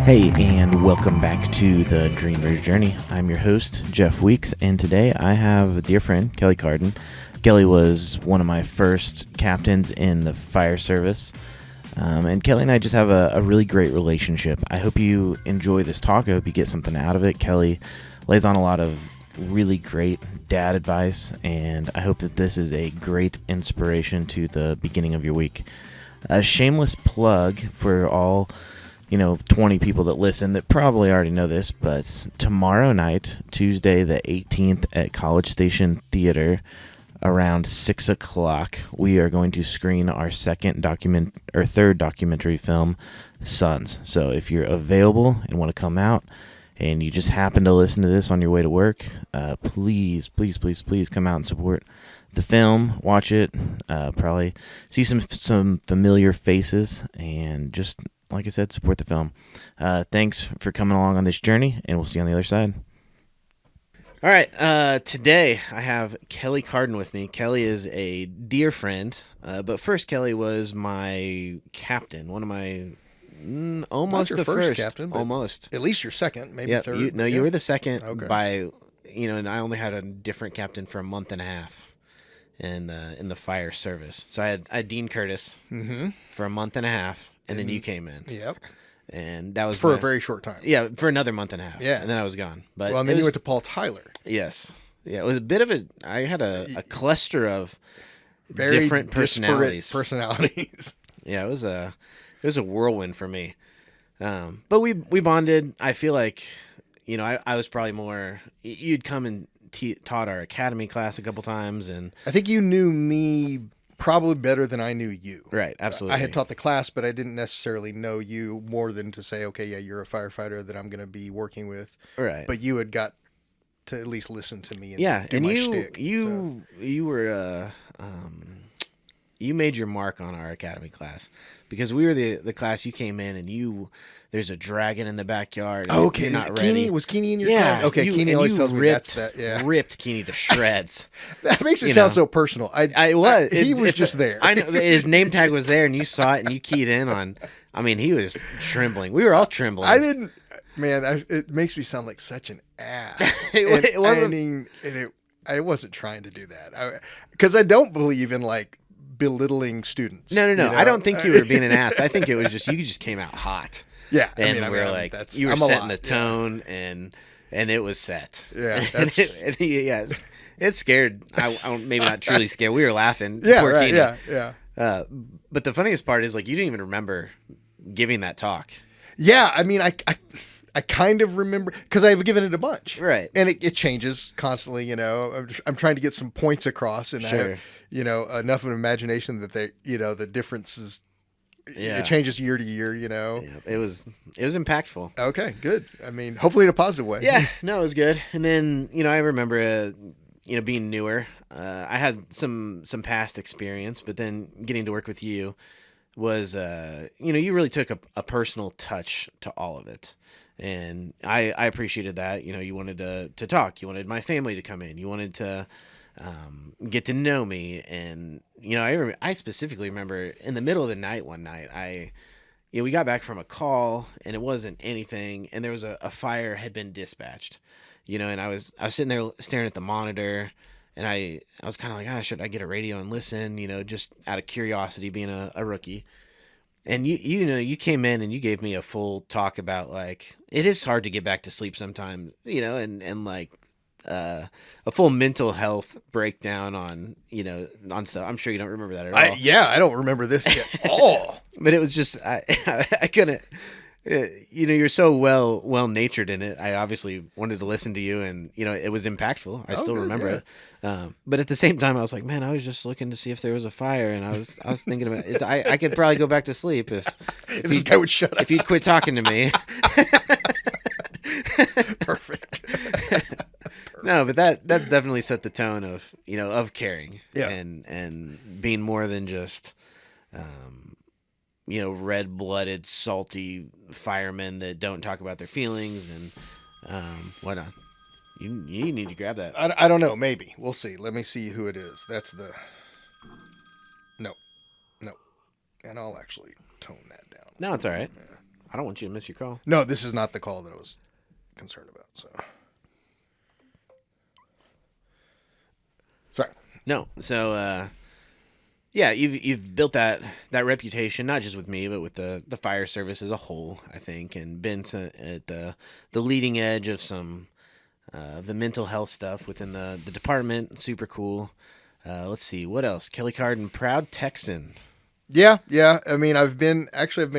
Hey, and welcome back to the Dreamer's Journey. I'm your host, Jeff Weeks, and today I have a dear friend, Kelly Cardin. Kelly was one of my first captains in the fire service, and Kelly and I just have a really great relationship. I hope you enjoy this talk. I hope you get something out of it. Kelly lays on a lot of really great dad advice, and I hope that this is a great inspiration to the beginning of your week. A shameless plug for all 20 people that listen that probably already know this, but tomorrow night, Tuesday the 18th at College Station Theater, around 6 o'clock, we are going to screen our third documentary film, Sons. So if you're available and want to come out and you just happen to listen to this on your way to work, please come out and support the film, watch it, probably see some familiar faces, and just, like I said, support the film. Thanks for coming along on this journey, and we'll see you on the other side. All right, today I have Kelly Cardin with me. Kelly is a dear friend, but first Kelly was my captain, one of my almost Not your the first captain, but almost. At least your second, maybe third. You were the second Okay. and I only had a different captain for a month and a half in the fire service. So I had Dean Curtis for a month and a half. And then you came in. Yep. And that was for a very short time. Yeah, for another month and a half. Yeah. And then I was gone. But and then you went to Paul Tyler. Yes. Yeah, it was a bit of I had a cluster of very different personalities. Yeah, it was a whirlwind for me. But we bonded. I feel like, I was probably more, you'd come and taught our academy class a couple times, and I think you knew me probably better than I knew you. Right, absolutely. I had taught the class, but I didn't necessarily know you more than to say, okay, yeah, you're a firefighter that I'm going to be working with. Right. But you had got to at least listen to me and do and my you shtick, you were you made your mark on our academy class, because we were the class you came in and there's a dragon in the backyard. And okay, you're not ready. Was Keeney in your class? Okay, Keeney always tells me that's that. Yeah, ripped Keeney to shreds. That makes it sound so personal. He was just there. I know his name tag was there, and you saw it, and you keyed in on. I mean, he was trembling. We were all trembling. I didn't. Man, it makes me sound like such an ass. It wasn't. I wasn't trying to do that because I don't believe in like belittling students. No. I don't think you were being an ass. I think it was just you just came out hot. Yeah, and we're like, you were setting the tone, and it was set. Yeah, it scared. I maybe not truly scared. We were laughing. Yeah, Poor right. Keenan. Yeah. But the funniest part is, like, you didn't even remember giving that talk. Yeah, I mean, I kind of remember because I've given it a bunch, right? And it changes constantly. I'm trying to get some points across, and sure. I have, enough of an imagination that the differences. Yeah. It changes year to year, Yeah, it was impactful. Okay, good. I mean, hopefully in a positive way. Yeah, no, it was good. And then, I remember, being newer, I had some past experience, but then getting to work with you was, you really took a personal touch to all of it. And I appreciated that. You wanted to talk. You wanted my family to come in. You wanted to get to know me. And I specifically remember in the middle of the night one night, we got back from a call, and it wasn't anything, and there was a fire had been dispatched, and I was sitting there staring at the monitor, and I was kind of like, should I get a radio and listen, just out of curiosity, being a rookie. And you came in and you gave me a full talk about, like, it is hard to get back to sleep sometimes, and like a full mental health breakdown on stuff. I'm sure you don't remember that at all. I don't remember this at all. But it was just I couldn't. You're so well natured in it. I obviously wanted to listen to you, and it was impactful. I still remember it. But at the same time, I was like, man, I was just looking to see if there was a fire, and I was thinking about it. I could probably go back to sleep if this guy would shut up. If you'd quit talking to me. Perfect. No, but that's definitely set the tone of of caring, yeah, and being more than just red-blooded, salty firemen that don't talk about their feelings and whatnot. You need to grab that. I don't know. Maybe we'll see. Let me see who it is. That's the no, and I'll actually tone that down. No, it's all right. Yeah. I don't want you to miss your call. No, this is not the call that I was concerned about. So, sorry. No. So, yeah, you've built that reputation, not just with me, but with the fire service as a whole, I think, and been at the leading edge of some of the mental health stuff within the department. Super cool. Let's see, what else? Kelly Cardin, proud Texan. Yeah. I mean, I've been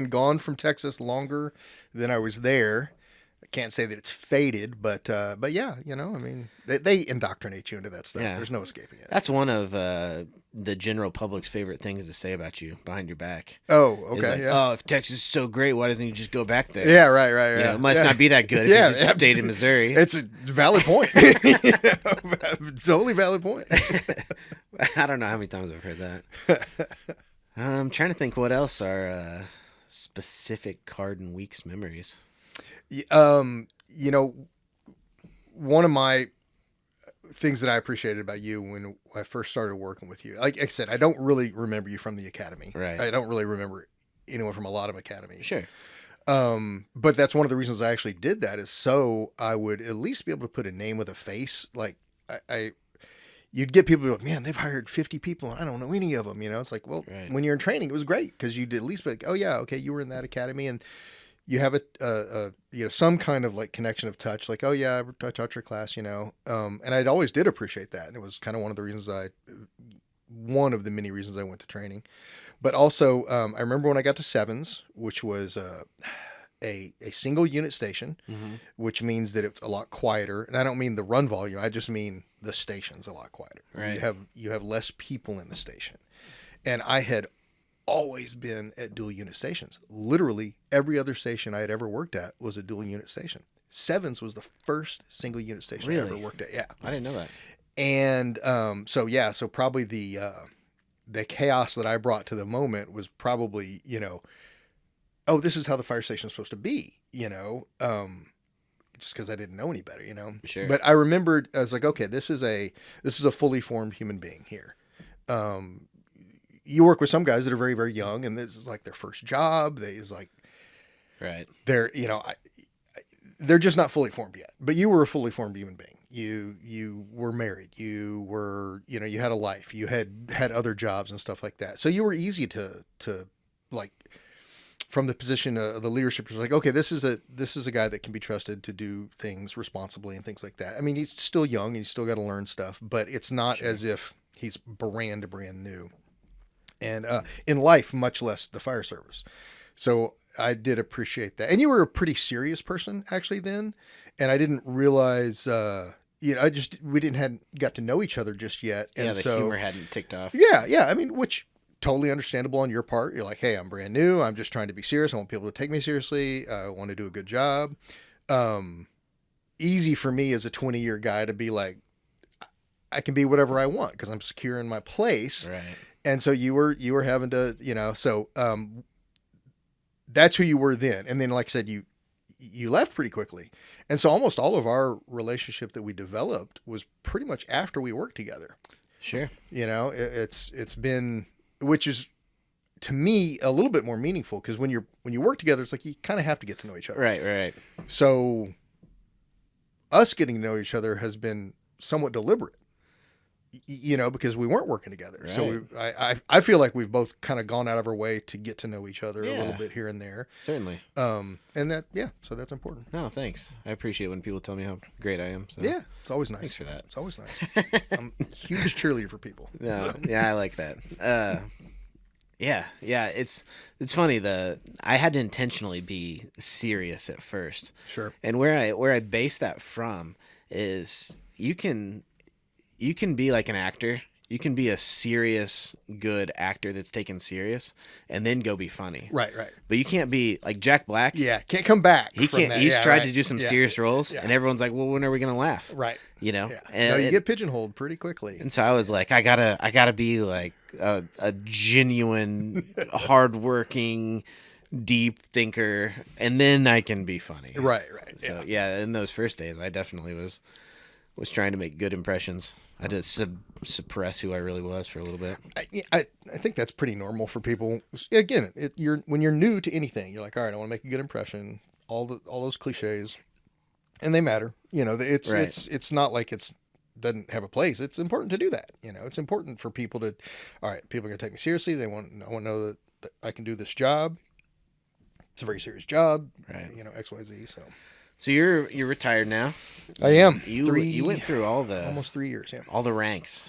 gone from Texas longer than I was there. I can't say that it's faded, but yeah, I mean, they indoctrinate you into that stuff. Yeah. There's no escaping it. That's one of the general public's favorite things to say about you behind your back. Oh, okay. Like, yeah. oh, if Texas is so great, why doesn't he just go back there? Yeah, right. You know, it must not be that good if Yeah, you just stayed in Missouri. It's a valid point. Totally valid point. I don't know how many times I've heard that. I'm trying to think what else are specific Cardin Weeks memories. One of my things that I appreciated about you when I first started working with you, like I said, I don't really remember you from the academy. Right. I don't really remember anyone from a lot of academies. Sure. But that's one of the reasons I actually did that, is so I would at least be able to put a name with a face. Like you'd get people like, man, they've hired 50 people and I don't know any of them. It's like, well, right. When you're in training, it was great because you'd at least be like, oh yeah, okay, you were in that academy and you have some kind of like connection of touch, like, oh yeah, I taught your class, and I'd always did appreciate that. And it was kind of one of the many reasons I went to training. But also, I remember when I got to sevens, which was a single unit station, mm-hmm. which means that it's a lot quieter. And I don't mean the run volume. I just mean the station's a lot quieter. Right. You have less people in the station. And I had always been at dual unit stations. Literally every other station I had ever worked at was a dual unit station. Sevens was the first single unit station I ever worked at. Yeah. I didn't know that. And so probably the chaos that I brought to the moment was probably, oh, this is how the fire station is supposed to be, just because I didn't know any better, Sure. But I remembered, I was like, okay, this is a fully formed human being here. You work with some guys that are very, very young, and this is like their first job. Right. They're, they're just not fully formed yet. But you were a fully formed human being. You were married. You were, you had a life. You had other jobs and stuff like that. So you were easy to like, from the position of the leadership, was like, okay, this is a guy that can be trusted to do things responsibly and things like that. I mean, he's still young and he's still got to learn stuff, but it's not Sure. as if he's brand new. And in life, much less the fire service. So I did appreciate that. And you were a pretty serious person actually then. And I didn't realize, we hadn't got to know each other just yet. And yeah, the humor hadn't ticked off. Yeah. I mean, which totally understandable on your part. You're like, hey, I'm brand new. I'm just trying to be serious. I want people to take me seriously. I want to do a good job. Easy for me as a 20-year guy to be like, I can be whatever I want because I'm secure in my place. Right. And so you were having to, that's who you were then. And then, like I said, you left pretty quickly. And so almost all of our relationship that we developed was pretty much after we worked together. Sure. It's been, which is to me a little bit more meaningful because when you work together, it's like you kind of have to get to know each other. Right. So us getting to know each other has been somewhat deliberate. Because we weren't working together. Right. So I feel like we've both kind of gone out of our way to get to know each other a little bit here and there. Certainly. And so that's important. No, thanks. I appreciate when people tell me how great I am. So. Yeah, it's always nice. Thanks for that. It's always nice. I'm a huge cheerleader for people. No, yeah, I like that. Yeah, it's funny. I had to intentionally be serious at first. Sure. And where I base that from is you can be like an actor. You can be a serious, good actor that's taken serious and then go be funny. Right. But you can't be like Jack Black. Yeah, can't come back. He from can't. that. He's Yeah, tried right. to do some Yeah. serious roles, Yeah. and everyone's like, "Well, when are we gonna laugh?" Right. Yeah. No, you get pigeonholed pretty quickly. And so I was like, I gotta be like a genuine, hardworking, deep thinker, and then I can be funny. Right. So yeah, in those first days, I definitely was trying to make good impressions. I had to suppress who I really was for a little bit. I think that's pretty normal for people. Again, when you're new to anything, you're like, all right, I want to make a good impression. All those cliches, and they matter. It's not like doesn't have a place. It's important to do that. It's important for people to, all right, people are going to take me seriously. I want to know that I can do this job. It's a very serious job, right? X, Y, Z. So you're retired now. I am. You went through almost 3 years. Yeah, all the ranks.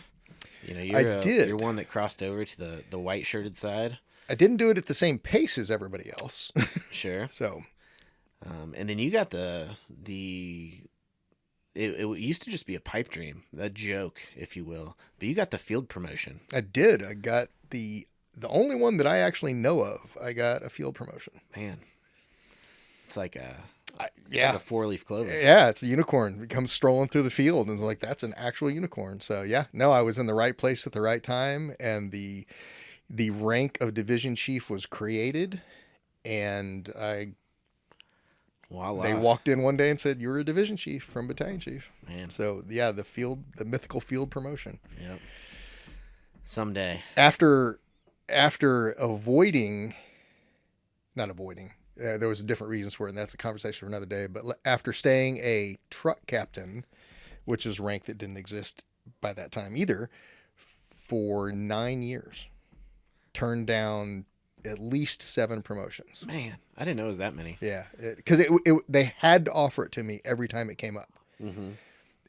I did. You're one that crossed over to the white shirted side. I didn't do it at the same pace as everybody else. Sure. So, and then you got it used to just be a pipe dream, a joke, if you will. But you got the field promotion. I did. I got the only one that I actually know of. I got a field promotion. Man, it's like like a 4-leaf clover. Yeah, it's a unicorn. It comes strolling through the field, and it's like, that's an actual unicorn. So yeah, no, I was in the right place at the right time, and the rank of division chief was created, and Voila. They walked in one day and said, "You're a division chief from battalion chief." Man. So yeah, the mythical field promotion. Yep. Someday. After not avoiding. There was different reasons for it, and that's a conversation for another day. But after staying a truck captain, which is a rank that didn't exist by that time either, for 9 years, turned down at least 7 promotions. Man, I didn't know it was that many. Yeah, because they had to offer it to me every time it came up, and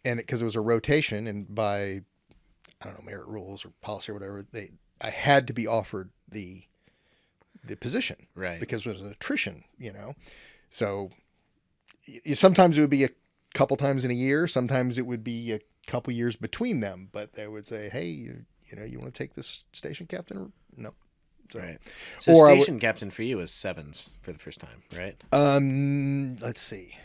because it was a rotation, and by I don't know, merit rules or policy or whatever, I had to be offered the position, right? Because it was an attrition, So sometimes it would be a couple times in a year. Sometimes it would be a couple years between them. But they would say, "Hey, you want to take this station captain?" No. So, right. So station captain for you was 7s for the first time, right? Let's see.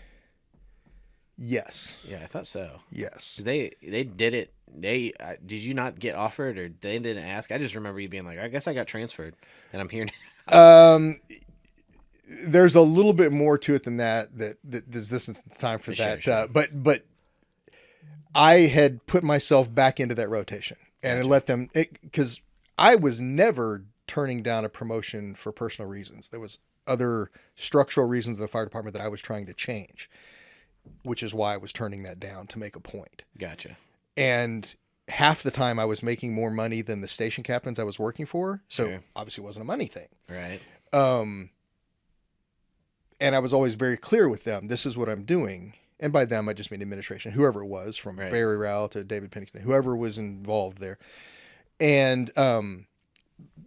Yes. Yeah, I thought so. Yes. Because they did it. Did you not get offered, or they didn't ask? I just remember you being like, I guess I got transferred, and I'm here now. There's a little bit more to it than that. This isn't the time for that. Sure. But I had put myself back into that rotation, and I let them, because I was never turning down a promotion for personal reasons. There was other structural reasons in the fire department that I was trying to change, which is why I was turning that down to make a point. Gotcha. And half the time I was making more money than the station captains I was working for. So obviously it wasn't a money thing. Right. And I was always very clear with them. This is what I'm doing. And by them, I just mean administration, whoever it was, from Barry Rowell to David Pennington, whoever was involved there. And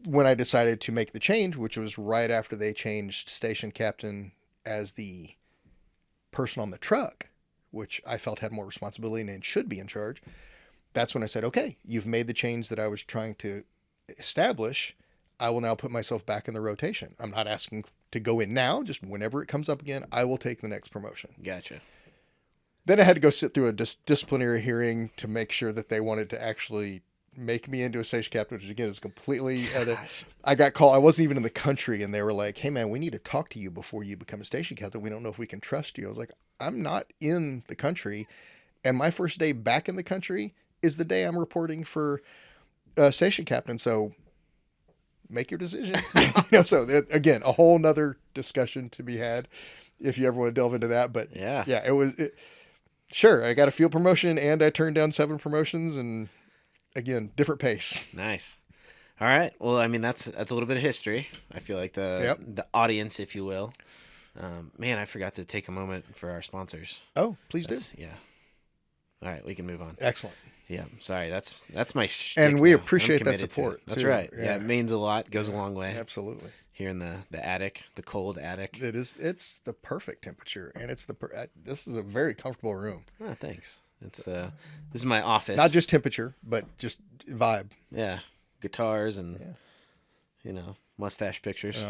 when I decided to make the change, which was right after they changed station captain as the person on the truck, which I felt had more responsibility and should be in charge, that's when I said, okay, you've made the change that I was trying to establish. I will now put myself back in the rotation. I'm not asking to go in now, just whenever it comes up again, I will take the next promotion. Gotcha. Then I had to go sit through a disciplinary hearing to make sure that they wanted to actually make me into a station captain, which again is completely other. I got called. I wasn't even in the country, and they were like, "Hey man, we need to talk to you before you become a station captain. We don't know if we can trust you." I was like, "I'm not in the country, and my first day back in the country is the day I'm reporting for station captain. So make your decision." So again, a whole nother discussion to be had if you ever want to delve into that. But yeah, it was. Sure, I got a field promotion, and I turned down 7 promotions, and again, different pace. Nice. All right. Well, I mean, that's a little bit of history. I feel like the audience, if you will. Man, I forgot to take a moment for our sponsors. Oh, please do. Yeah. All right, we can move on. Excellent. Yeah, sorry. That's my shtick and we now. appreciate that support. That's too. right. Yeah, it means a lot. Goes a long way. Absolutely. Here in the attic, the cold attic. It is. It's the perfect temperature, and this is a very comfortable room. Oh, thanks. This is my office. Not just temperature, but just vibe. Yeah, guitars and mustache pictures.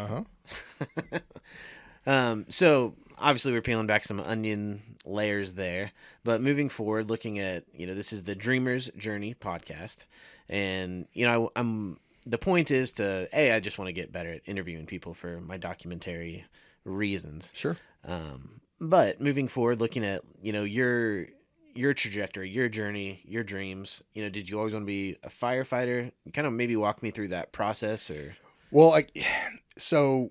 So obviously we're peeling back some onion layers there, but moving forward, looking at this is the Dreamer's Journey podcast, and the point is to I just want to get better at interviewing people for my documentary reasons. Sure. But moving forward, looking at your trajectory, your journey, your dreams, did you always want to be a firefighter? Kind of maybe walk me through that process or. Well, so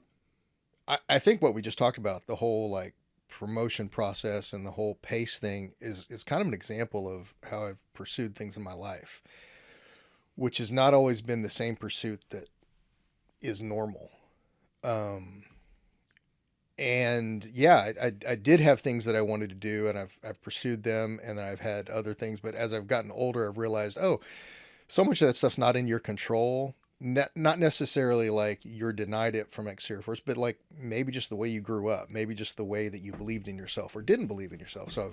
I think what we just talked about, the whole like promotion process and the whole pace thing is kind of an example of how I've pursued things in my life, which has not always been the same pursuit that is normal. Um, and yeah, I did have things that I wanted to do, and I've pursued them, and then I've had other things. But as I've gotten older, I've realized, oh, so much of that stuff's not in your control. Not necessarily like you're denied it from exterior force, but like maybe just the way you grew up, maybe just the way that you believed in yourself or didn't believe in yourself. So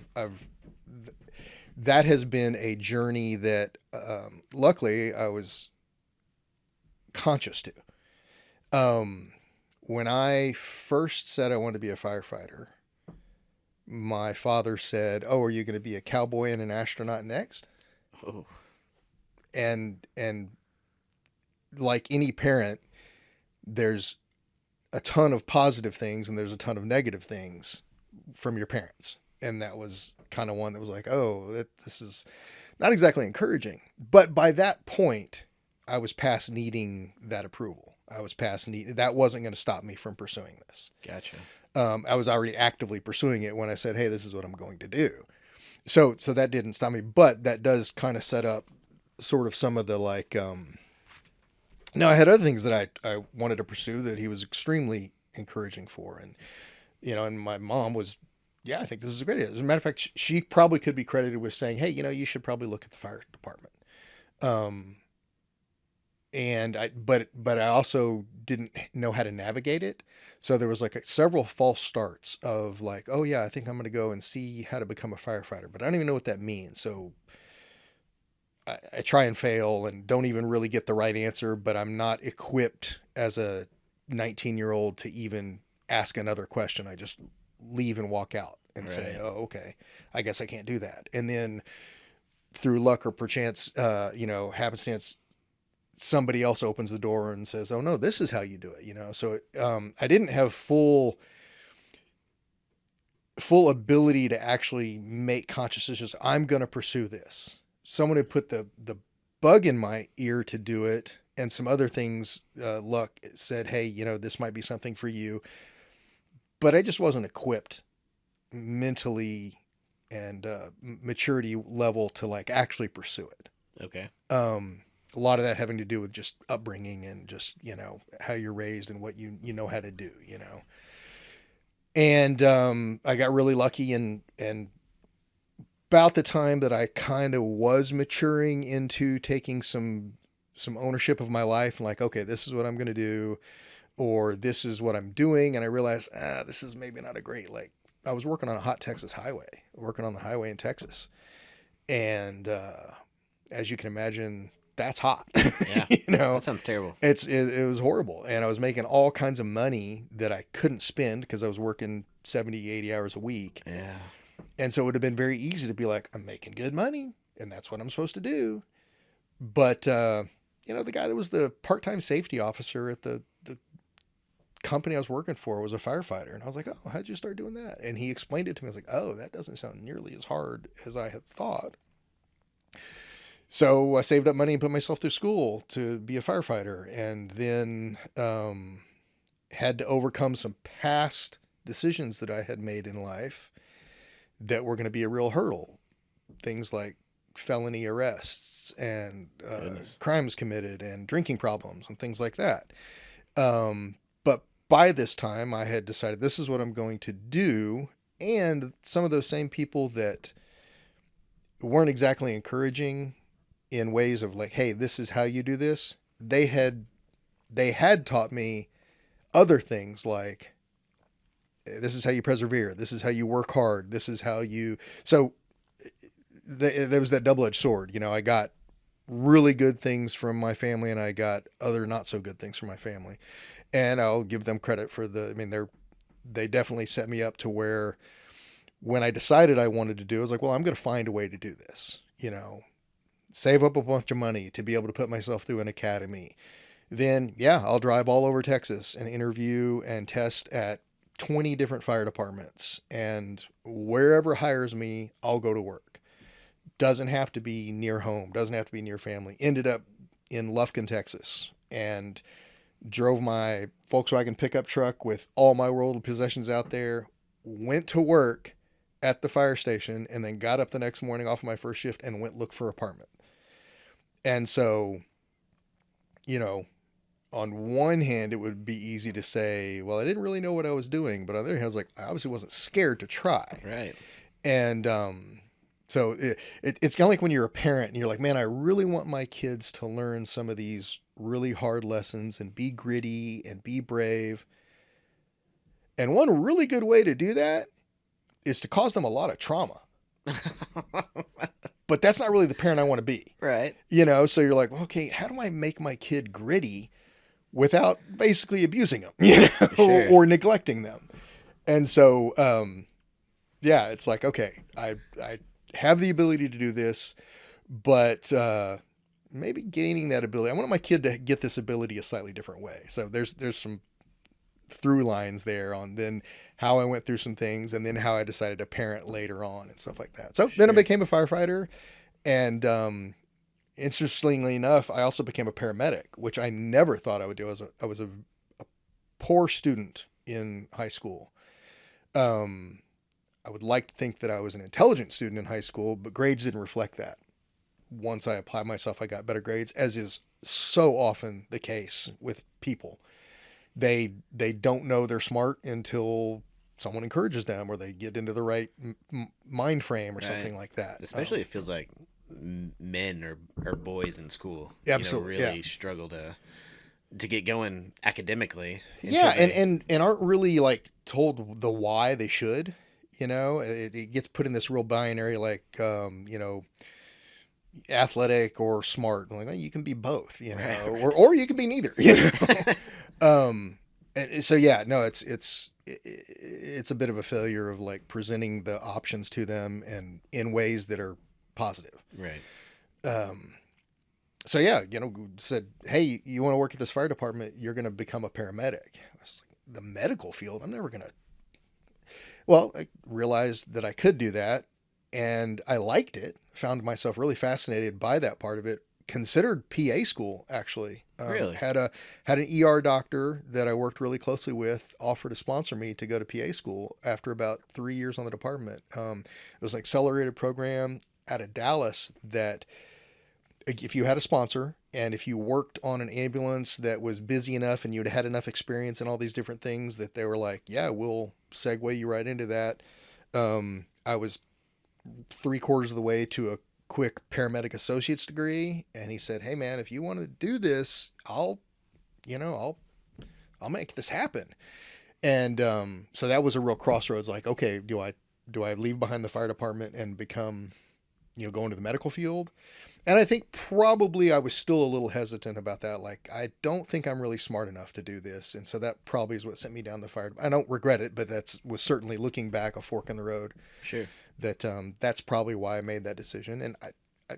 that has been a journey that luckily I was conscious to. When I first said I wanted to be a firefighter, my father said, "Oh, are you going to be a cowboy and an astronaut next?" Oh. And like any parent, there's a ton of positive things and there's a ton of negative things from your parents. And that was kind of one that was like, oh, this is not exactly encouraging. But by that point, I was past needing that approval. That wasn't going to stop me from pursuing this. Gotcha. I was already actively pursuing it when I said, hey, this is what I'm going to do. So that didn't stop me, but that does kind of set up sort of some of the like, now I had other things that I wanted to pursue that he was extremely encouraging for. And, and my mom was, yeah, I think this is a great idea. As a matter of fact, she probably could be credited with saying, hey, you should probably look at the fire department. But I also didn't know how to navigate it. So there was like several false starts of like, oh yeah, I think I'm going to go and see how to become a firefighter, but I don't even know what that means. So I try and fail and don't even really get the right answer, but I'm not equipped as a 19-year-old to even ask another question. I just leave and walk out and say, oh, okay, I guess I can't do that. And then through luck or perchance, happenstance, somebody else opens the door and says, oh no, this is how you do it. So I didn't have full ability to actually make conscious decisions. I'm going to pursue this. Someone had put the bug in my ear to do it, and some other things, luck said, hey, this might be something for you. But I just wasn't equipped mentally and maturity level to like actually pursue it. Okay. A lot of that having to do with just upbringing and just, how you're raised and what you know how to do, And I got really lucky and about the time that I kind of was maturing into taking some ownership of my life and like, okay, this is what I'm going to do, or this is what I'm doing. And I realized, this is maybe not a great, like I was working on a hot Texas highway, working on the highway in Texas. And, as you can imagine, that's hot. Yeah. That sounds terrible. It was horrible. And I was making all kinds of money that I couldn't spend because I was working 70, 80 hours a week. Yeah. And so it would have been very easy to be like, I'm making good money and that's what I'm supposed to do. But, the guy that was the part-time safety officer at the company I was working for was a firefighter. And I was like, oh, how'd you start doing that? And he explained it to me. I was like, oh, that doesn't sound nearly as hard as I had thought. So I saved up money and put myself through school to be a firefighter, and then had to overcome some past decisions that I had made in life that were going to be a real hurdle. Things like felony arrests and crimes committed and drinking problems and things like that. But by this time I had decided this is what I'm going to do. And some of those same people that weren't exactly encouraging in ways of like, hey, this is how you do this. They had taught me other things like, this is how you persevere. This is how you work hard. This is how you, so there was that double-edged sword. I got really good things from my family and I got other not so good things from my family. And I'll give them credit for they definitely set me up to where when I decided I wanted to do, I was like, well, I'm going to find a way to do this, save up a bunch of money to be able to put myself through an academy. Then, yeah, I'll drive all over Texas and interview and test at 20 different fire departments. And wherever hires me, I'll go to work. doesn't have to be near home, doesn't have to be near family. Ended up in Lufkin, Texas, and drove my Volkswagen pickup truck with all my worldly possessions out there, went to work at the fire station, and then got up the next morning off of my first shift and went look for an apartment. And so, you know, on one hand, it would be easy to say, well, I didn't really know what I was doing. But on the other hand, I was like, I obviously wasn't scared to try. Right. And so it's kind of like when you're a parent and you're like, man, I really want my kids to learn some of these really hard lessons and be gritty and be brave. And one really good way to do that is to cause them a lot of trauma. But that's not really the parent I want to be. Right. You know, so you're like, okay, how do I make my kid gritty without basically abusing them, you know, Sure. or neglecting them? And so, yeah, it's like, okay, I have the ability to do this, but maybe gaining that ability. I want my kid to get this ability a slightly different way. So there's some through lines there on then how I went through some things and then how I decided to parent later on and stuff like that. So then I became a firefighter, and interestingly enough, I also became a paramedic, which I never thought I would do. I was a poor student in high school. I would like to think that I was an intelligent student in high school, but grades didn't reflect that. Once I applied myself, I got better grades, as is so often the case with people. They don't know they're smart until someone encourages them or they get into the right mind frame or something like that. Especially it feels like men or boys in school, absolutely, really struggle to get going academically. Yeah, and aren't really like told the why they should. You know, it gets put in this real binary, like, you know, athletic or smart. And like, well, you can be both, you know, right. or you can be neither, you know. And so, yeah, no, it's a bit of a failure of like presenting the options to them and in ways that are positive. Right. So yeah, you know, said, hey, you want to work at this fire department? You're going to become a paramedic. I was like, the medical field? I'm never going to. Well, I realized that I could do that, and I liked it. Found myself really fascinated by that part of it. Considered PA school, actually. Really? Had an ER doctor that I worked really closely with offer to sponsor me to go to PA school after about 3 years on the department. It was an accelerated program out of Dallas that if you had a sponsor and if you worked on an ambulance that was busy enough and you'd had enough experience in all these different things, that they were like, yeah, we'll segue you right into that. I was 3/4 of the way to a quick paramedic associate's degree. And he said, hey man, if you want to do this, I'll make this happen. And, so that was a real crossroads. Like, okay, do I leave behind the fire department and become, you know, go into the medical field? And I think probably I was still a little hesitant about that. Like, I don't think I'm really smart enough to do this. And so that probably is what sent me down the fire. I don't regret it, but was certainly, looking back, a fork in the road. Sure. That's probably why I made that decision. And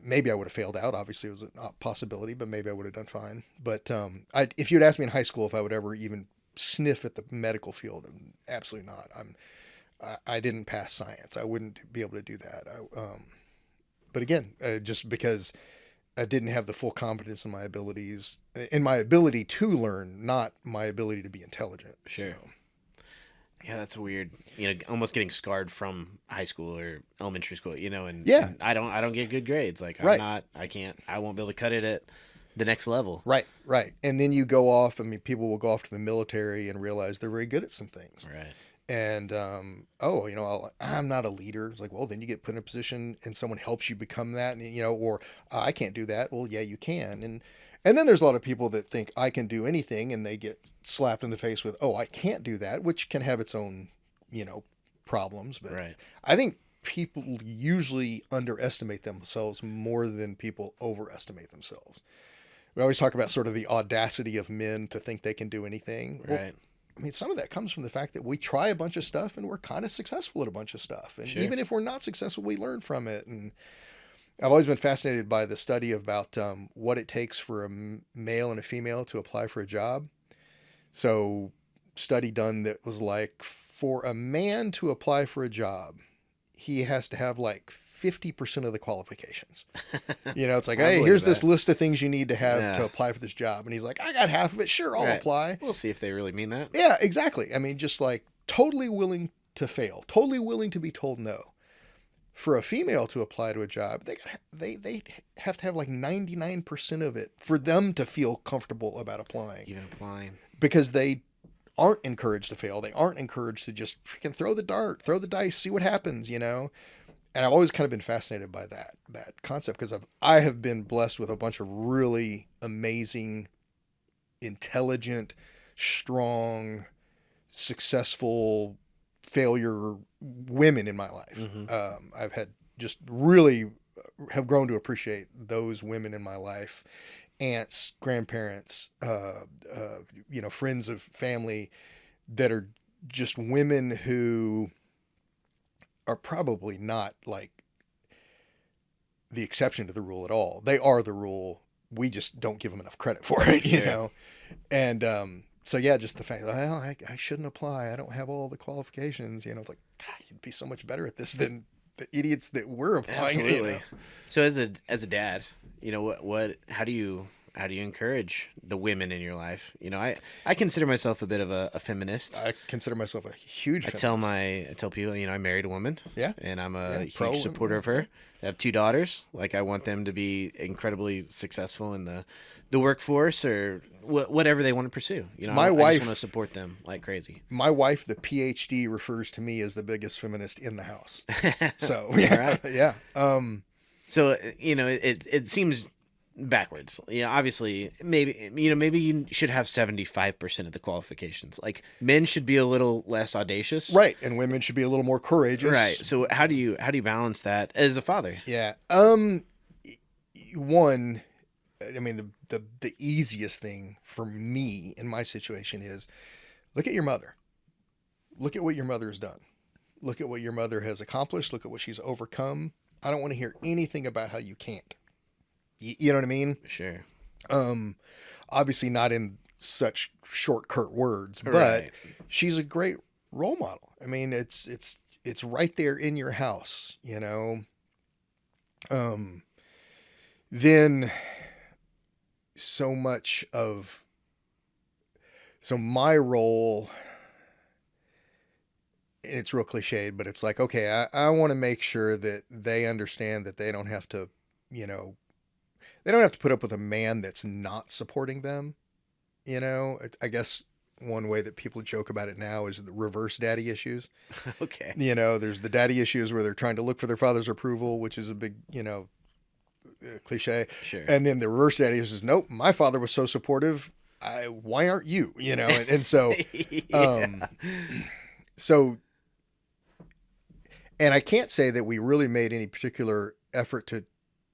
maybe I would have failed out. Obviously it was a possibility, but maybe I would have done fine. But, if you'd asked me in high school if I would ever even sniff at the medical field, absolutely not. I didn't pass science. I wouldn't be able to do that. But again, just because I didn't have the full competence in my abilities, in my ability to learn, not my ability to be intelligent. Sure. So. Yeah, that's weird. You know, almost getting scarred from high school or elementary school, you know, and I don't get good grades. Like, I won't be able to cut it at the next level. Right. And then you go off, people will go off to the military and realize they're very good at some things. Right. And, you know, I'm not a leader. It's like, well, then you get put in a position and someone helps you become that, and, you know, or I can't do that. Well, yeah, you can. And then there's a lot of people that think I can do anything, and they get slapped in the face with, oh, I can't do that, which can have its own, you know, problems. But right. I think people usually underestimate themselves more than people overestimate themselves. We always talk about sort of the audacity of men to think they can do anything. Right. Well, I mean, some of that comes from the fact that we try a bunch of stuff and we're kind of successful at a bunch of stuff. And even if we're not successful, we learn from it. And I've always been fascinated by the study about what it takes for a male and a female to apply for a job. So study done that was like, for a man to apply for a job, he has to have like 50% of the qualifications. It's like, I hey, believe here's this that. list of things you need to have Yeah. to apply for this job. And he's like, I got half of it. Sure, I'll Right. apply. We'll see if they really mean that. Yeah, exactly. I mean, just like totally willing to fail, totally willing to be told no. For a female to apply to a job, they have to have like 99% of it for them to feel comfortable about applying. Even applying. Because they aren't encouraged to fail. They aren't encouraged to just freaking throw the dart, throw the dice, see what happens, And I've always kind of been fascinated by that concept because I have been blessed with a bunch of really amazing, intelligent, strong, successful, failure women in my life. Mm-hmm. I've had just really have grown to appreciate those women in my life, aunts, grandparents, friends of family that are just women who are probably not like the exception to the rule at all. They are the rule. We just don't give them enough credit for it, Sure. And so yeah, just the fact, well, I shouldn't apply. I don't have all the qualifications. It's like, God, you'd be so much better at this than the idiots that we're applying. Absolutely. So as a dad, how do you encourage the women in your life? I consider myself a bit of a feminist. I consider myself a huge. I tell people, I married a woman. Yeah. And I'm a pro huge supporter of her. I have 2 daughters. Like I want them to be incredibly successful in the workforce or whatever they want to pursue. My I wife just want to support them like crazy. My wife, the PhD, refers to me as the biggest feminist in the house. So yeah, Right. yeah. So it seems backwards. Obviously, maybe you should have 75% of the qualifications. Like men should be a little less audacious, Right, and women should be a little more courageous. right? So how do you balance that as a father? Yeah. One, I mean, the easiest thing for me in my situation is look at your mother. Look at what your mother has done. Look at what your mother has accomplished. Look at what she's overcome. I don't want to hear anything about how you can't. You know what I mean? Sure. Obviously not in such short, curt words, but Right. she's a great role model. I mean, it's right there in your house, Then so my role, and it's real cliched, but it's like, okay, I want to make sure that they understand that they don't have to, they don't have to put up with a man that's not supporting them. I guess one way that people joke about it now is the reverse daddy issues. Okay. There's the daddy issues where they're trying to look for their father's approval, which is a big, cliche. Sure. And then the reverse daddy is, nope, my father was so supportive. Why aren't you? And so, Yeah. so, and I can't say that we really made any particular effort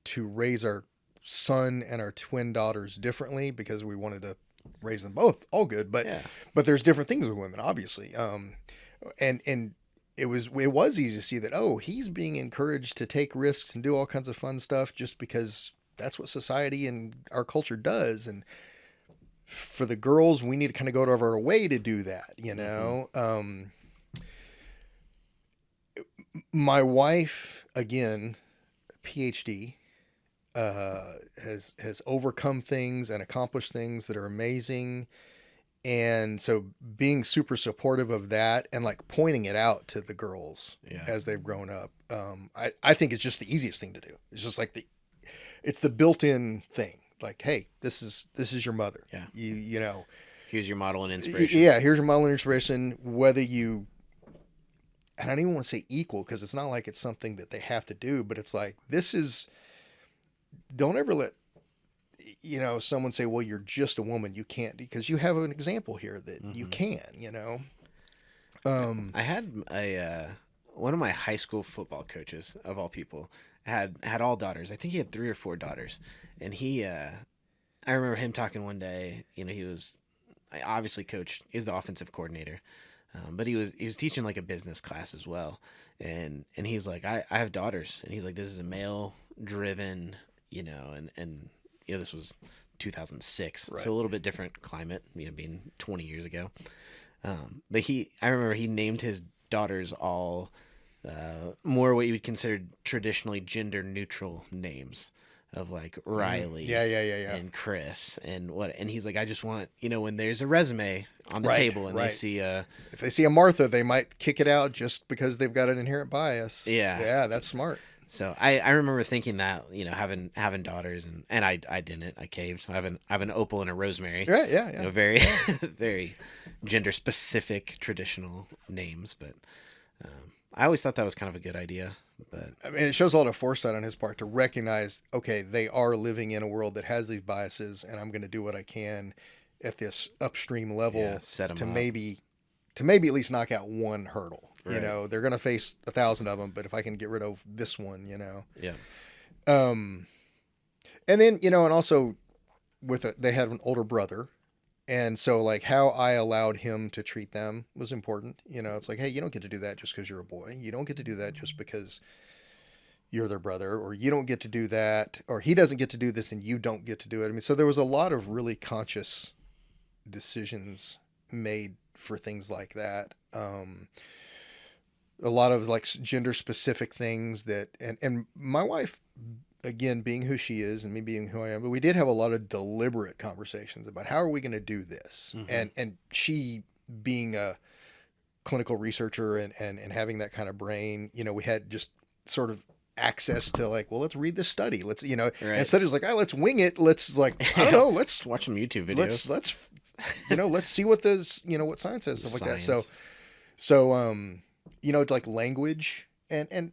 to raise our son and our twin daughters differently because we wanted to raise them both all good, but Yeah. but there's different things with women, obviously. And it was easy to see that, oh, he's being encouraged to take risks and do all kinds of fun stuff just because that's what society and our culture does. And for the girls, we need to kind of go out of our way to do that, Mm-hmm. My wife, again, PhD, has overcome things and accomplished things that are amazing. And so being super supportive of that and like pointing it out to the girls Yeah. as they've grown up, I think it's just the easiest thing to do. It's just like it's the built-in thing. Like, hey, this is your mother. Yeah. You know, Here's your model and inspiration. yeah, here's your model and inspiration, whether you, and I don't even want to say equal because it's not like it's something that they have to do, but it's like, don't ever let, someone say, well, you're just a woman. You can't, because you have an example here that you can, I had one of my high school football coaches, of all people, had all daughters. I think he had 3 or 4 daughters, and I remember him talking one day. I obviously coached. He was the offensive coordinator, but he was teaching like a business class as well, and he's like, I have daughters, and he's like, this is a male driven, and this was 2006, Right. so a little bit different climate, being 20 years ago. But I remember he named his daughters all more what you would consider traditionally gender neutral names of like Riley Yeah. and Chris and he's like, I just want, when there's a resume on the Right, table and they right. see If they see a Martha, they might kick it out just because they've got an inherent bias. Yeah. Yeah, that's smart. So I remember thinking that, having daughters and I didn't. I caved. I have an Opal and a Rosemary. Yeah. Very very gender specific traditional names, but I always thought that was kind of a good idea. But I mean, it shows a lot of foresight on his part to recognize, okay, they are living in a world that has these biases, and I'm going to do what I can at this upstream level set 'em to up. maybe at least knock out one hurdle. Right. They're going to face 1,000 of them, but if I can get rid of this one, Yeah. And then, and also they had an older brother. And so like how I allowed him to treat them was important. It's like, hey, you don't get to do that just because you're a boy. You don't get to do that just because you're their brother, or you don't get to do that, or he doesn't get to do this and you don't get to do it. I mean, so there was a lot of really conscious decisions made for things like that. A lot of like gender specific things that, and my wife, again, being who she is and me being who I am, but we did have a lot of deliberate conversations about how are we going to do this? Mm-hmm. And she being a clinical researcher and having that kind of brain, we had just sort of access to like, well, let's read this study. Let's, Right. instead of like, oh, let's wing it. Let's like, I don't know, let's watch some YouTube videos. Let's, let's see what what science says, stuff like that. So, like language and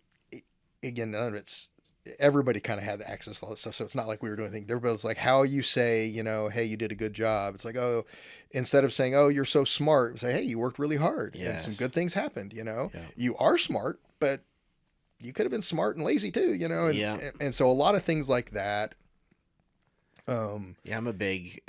again, none of it's, everybody kind of had access to all that stuff. So it's not like we were doing anything different, but it's like how you say, hey, you did a good job. It's like, oh, instead of saying, oh, you're so smart, say, hey, you worked really hard and some good things happened, Yeah. You are smart, but you could have been smart and lazy too, and so a lot of things like that. I'm a big,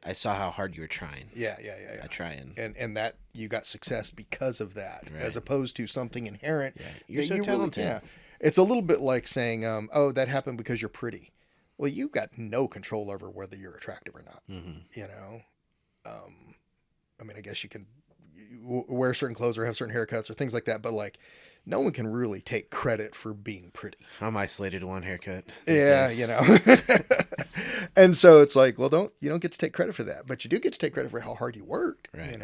I saw how hard you were trying. Yeah. I try and that you got success because of that, Right. as opposed to something inherent. Yeah. You're so you talented. Really, it's a little bit like saying, oh, that happened because you're pretty. Well, you've got no control over whether you're attractive or not. Mm-hmm. I mean, I guess you can wear certain clothes or have certain haircuts or things like that, but like no one can really take credit for being pretty. I'm isolated to one haircut. Yeah, And so it's like, well, you don't get to take credit for that, but you do get to take credit for how hard you worked, Right.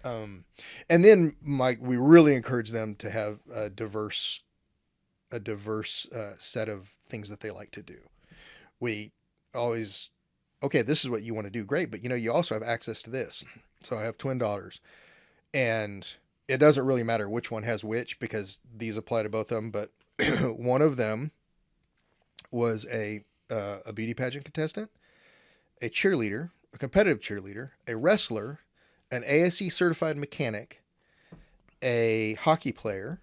And then we really encourage them to have a diverse set of things that they like to do. We always, okay, this is what you want to do. Great. But you also have access to this. So I have twin daughters, and it doesn't really matter which one has which because these apply to both of them. But one of them was a beauty pageant contestant, a cheerleader, a competitive cheerleader, a wrestler, an ASE certified mechanic, a hockey player,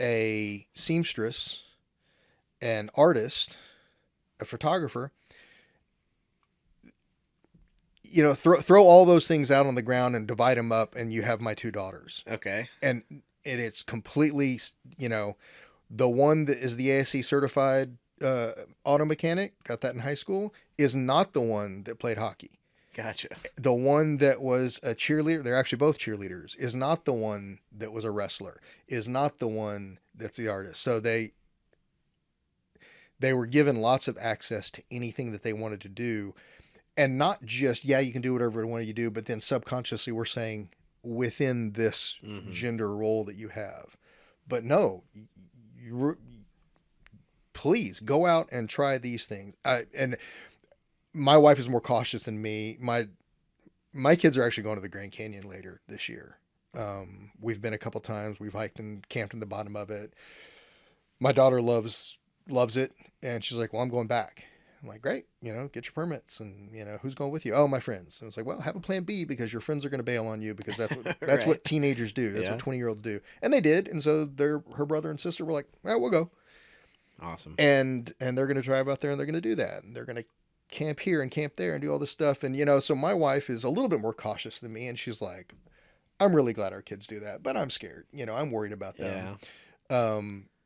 a seamstress, an artist, a photographer. Throw all those things out on the ground and divide them up, and you have my two daughters. Okay. And it's completely, the one that is the ASE certified auto mechanic, got that in high school, is not the one that played hockey. Gotcha. The one that was a cheerleader, they're actually both cheerleaders, is not the one that was a wrestler, is not the one that's the artist. So they were given lots of access to anything that they wanted to do. And not just, you can do whatever you want to do, but then subconsciously we're saying within this gender role that you have. But no, please go out and try these things. And my wife is more cautious than me. My kids are actually going to the Grand Canyon later this year. We've been a couple times. We've hiked and camped in the bottom of it. My daughter loves it, and she's like, well, I'm going back. I'm like, great, get your permits, and who's going with you? Oh, my friends. And it's like, well, have a plan B because your friends are going to bail on you because that's what Right. what teenagers do. That's what 20-year-olds do. And they did. And so her brother and sister were like, well, we'll go. Awesome. And they're going to drive out there and they're going to do that. And they're going to camp here and camp there and do all this stuff. And, so my wife is a little bit more cautious than me. And she's like, I'm really glad our kids do that, but I'm scared. I'm worried about them. Yeah.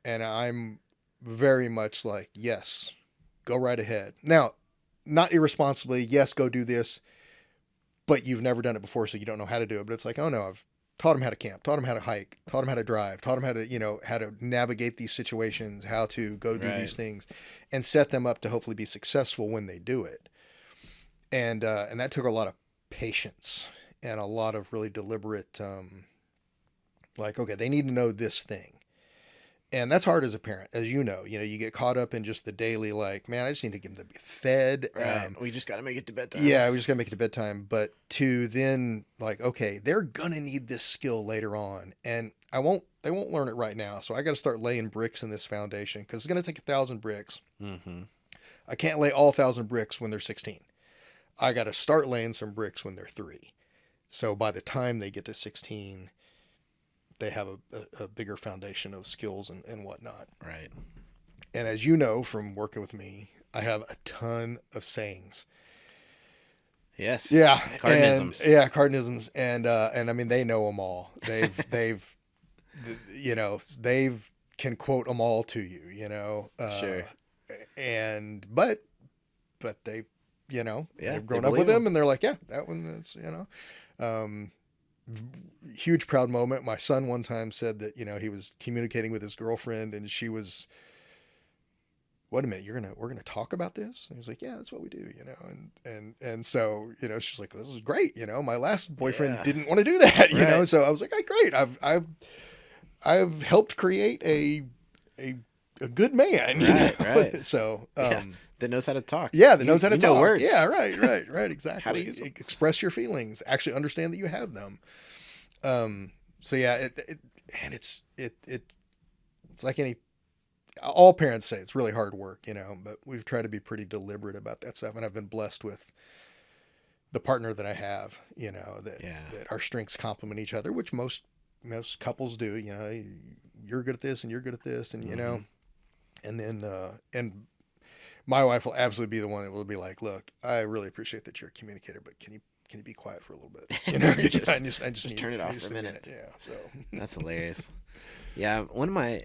And I'm very much like, yes, go right ahead. Now, not irresponsibly, yes, go do this, but you've never done it before, so you don't know how to do it. But it's like, oh no, taught them how to camp, taught them how to hike, taught them how to drive, taught them how to, how to navigate these situations, how to go do these things, and set them up to hopefully be successful when they do it. And that took a lot of patience and a lot of really deliberate, okay, they need to know this thing. And that's hard as a parent, as you know. You get caught up in just the daily, man, I just need to get them to be fed. Right. We just got to make it to bedtime. Yeah, we just got to make it to bedtime. But to then, okay, they're going to need this skill later on. And they won't learn it right now. So I got to start laying bricks in this foundation because it's going to take 1,000 bricks. Mm-hmm. I can't lay all 1,000 bricks when they're 16. I got to start laying some bricks when they're 3. So by the time they get to 16, they have a bigger foundation of skills and whatnot. Right. And as you know from working with me, I have a ton of sayings. Yes. Yeah. Cardinisms. Cardinisms. And I mean, they know them all. They can quote them all to you, Sure. But they, they've grown they up with them. them and they're like, yeah, that one is, huge proud moment. My son one time said that, he was communicating with his girlfriend and she was, wait a minute, we're going to talk about this? And he was like, yeah, that's what we do, and so, she's like, this is great. My last boyfriend didn't want to do that, you know? So I was like, hey, great. I've helped create a good man, Right. So, that knows how to talk. Yeah, that knows how to talk. Know words. Yeah, right, exactly. How to use them. Express your feelings. Actually understand that you have them. So yeah, it's like all parents say it's really hard work, but we've tried to be pretty deliberate about that stuff. And I've been blessed with the partner that I have, that our strengths complement each other, which most couples do. You're good at this and you're good at this, and and then and my wife will absolutely be the one that will be like, look, I really appreciate that you're a communicator, but can you be quiet for a little bit? I just turn it off for a minute. Yeah. So that's hilarious. Yeah. One of my,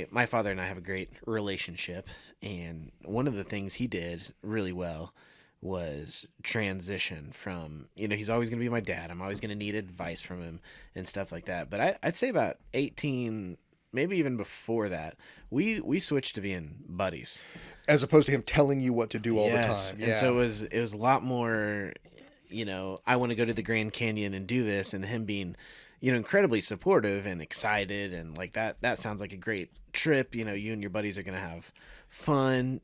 my father and I have a great relationship, and one of the things he did really well was transition from, he's always going to be my dad. I'm always going to need advice from him and stuff like that. But I'd say about 18, maybe even before that, we switched to being buddies. As opposed to him telling you what to do all the time. Yeah. And so it was a lot more, I want to go to the Grand Canyon and do this, and him being, incredibly supportive and excited and like that sounds like a great trip. You and your buddies are going to have fun.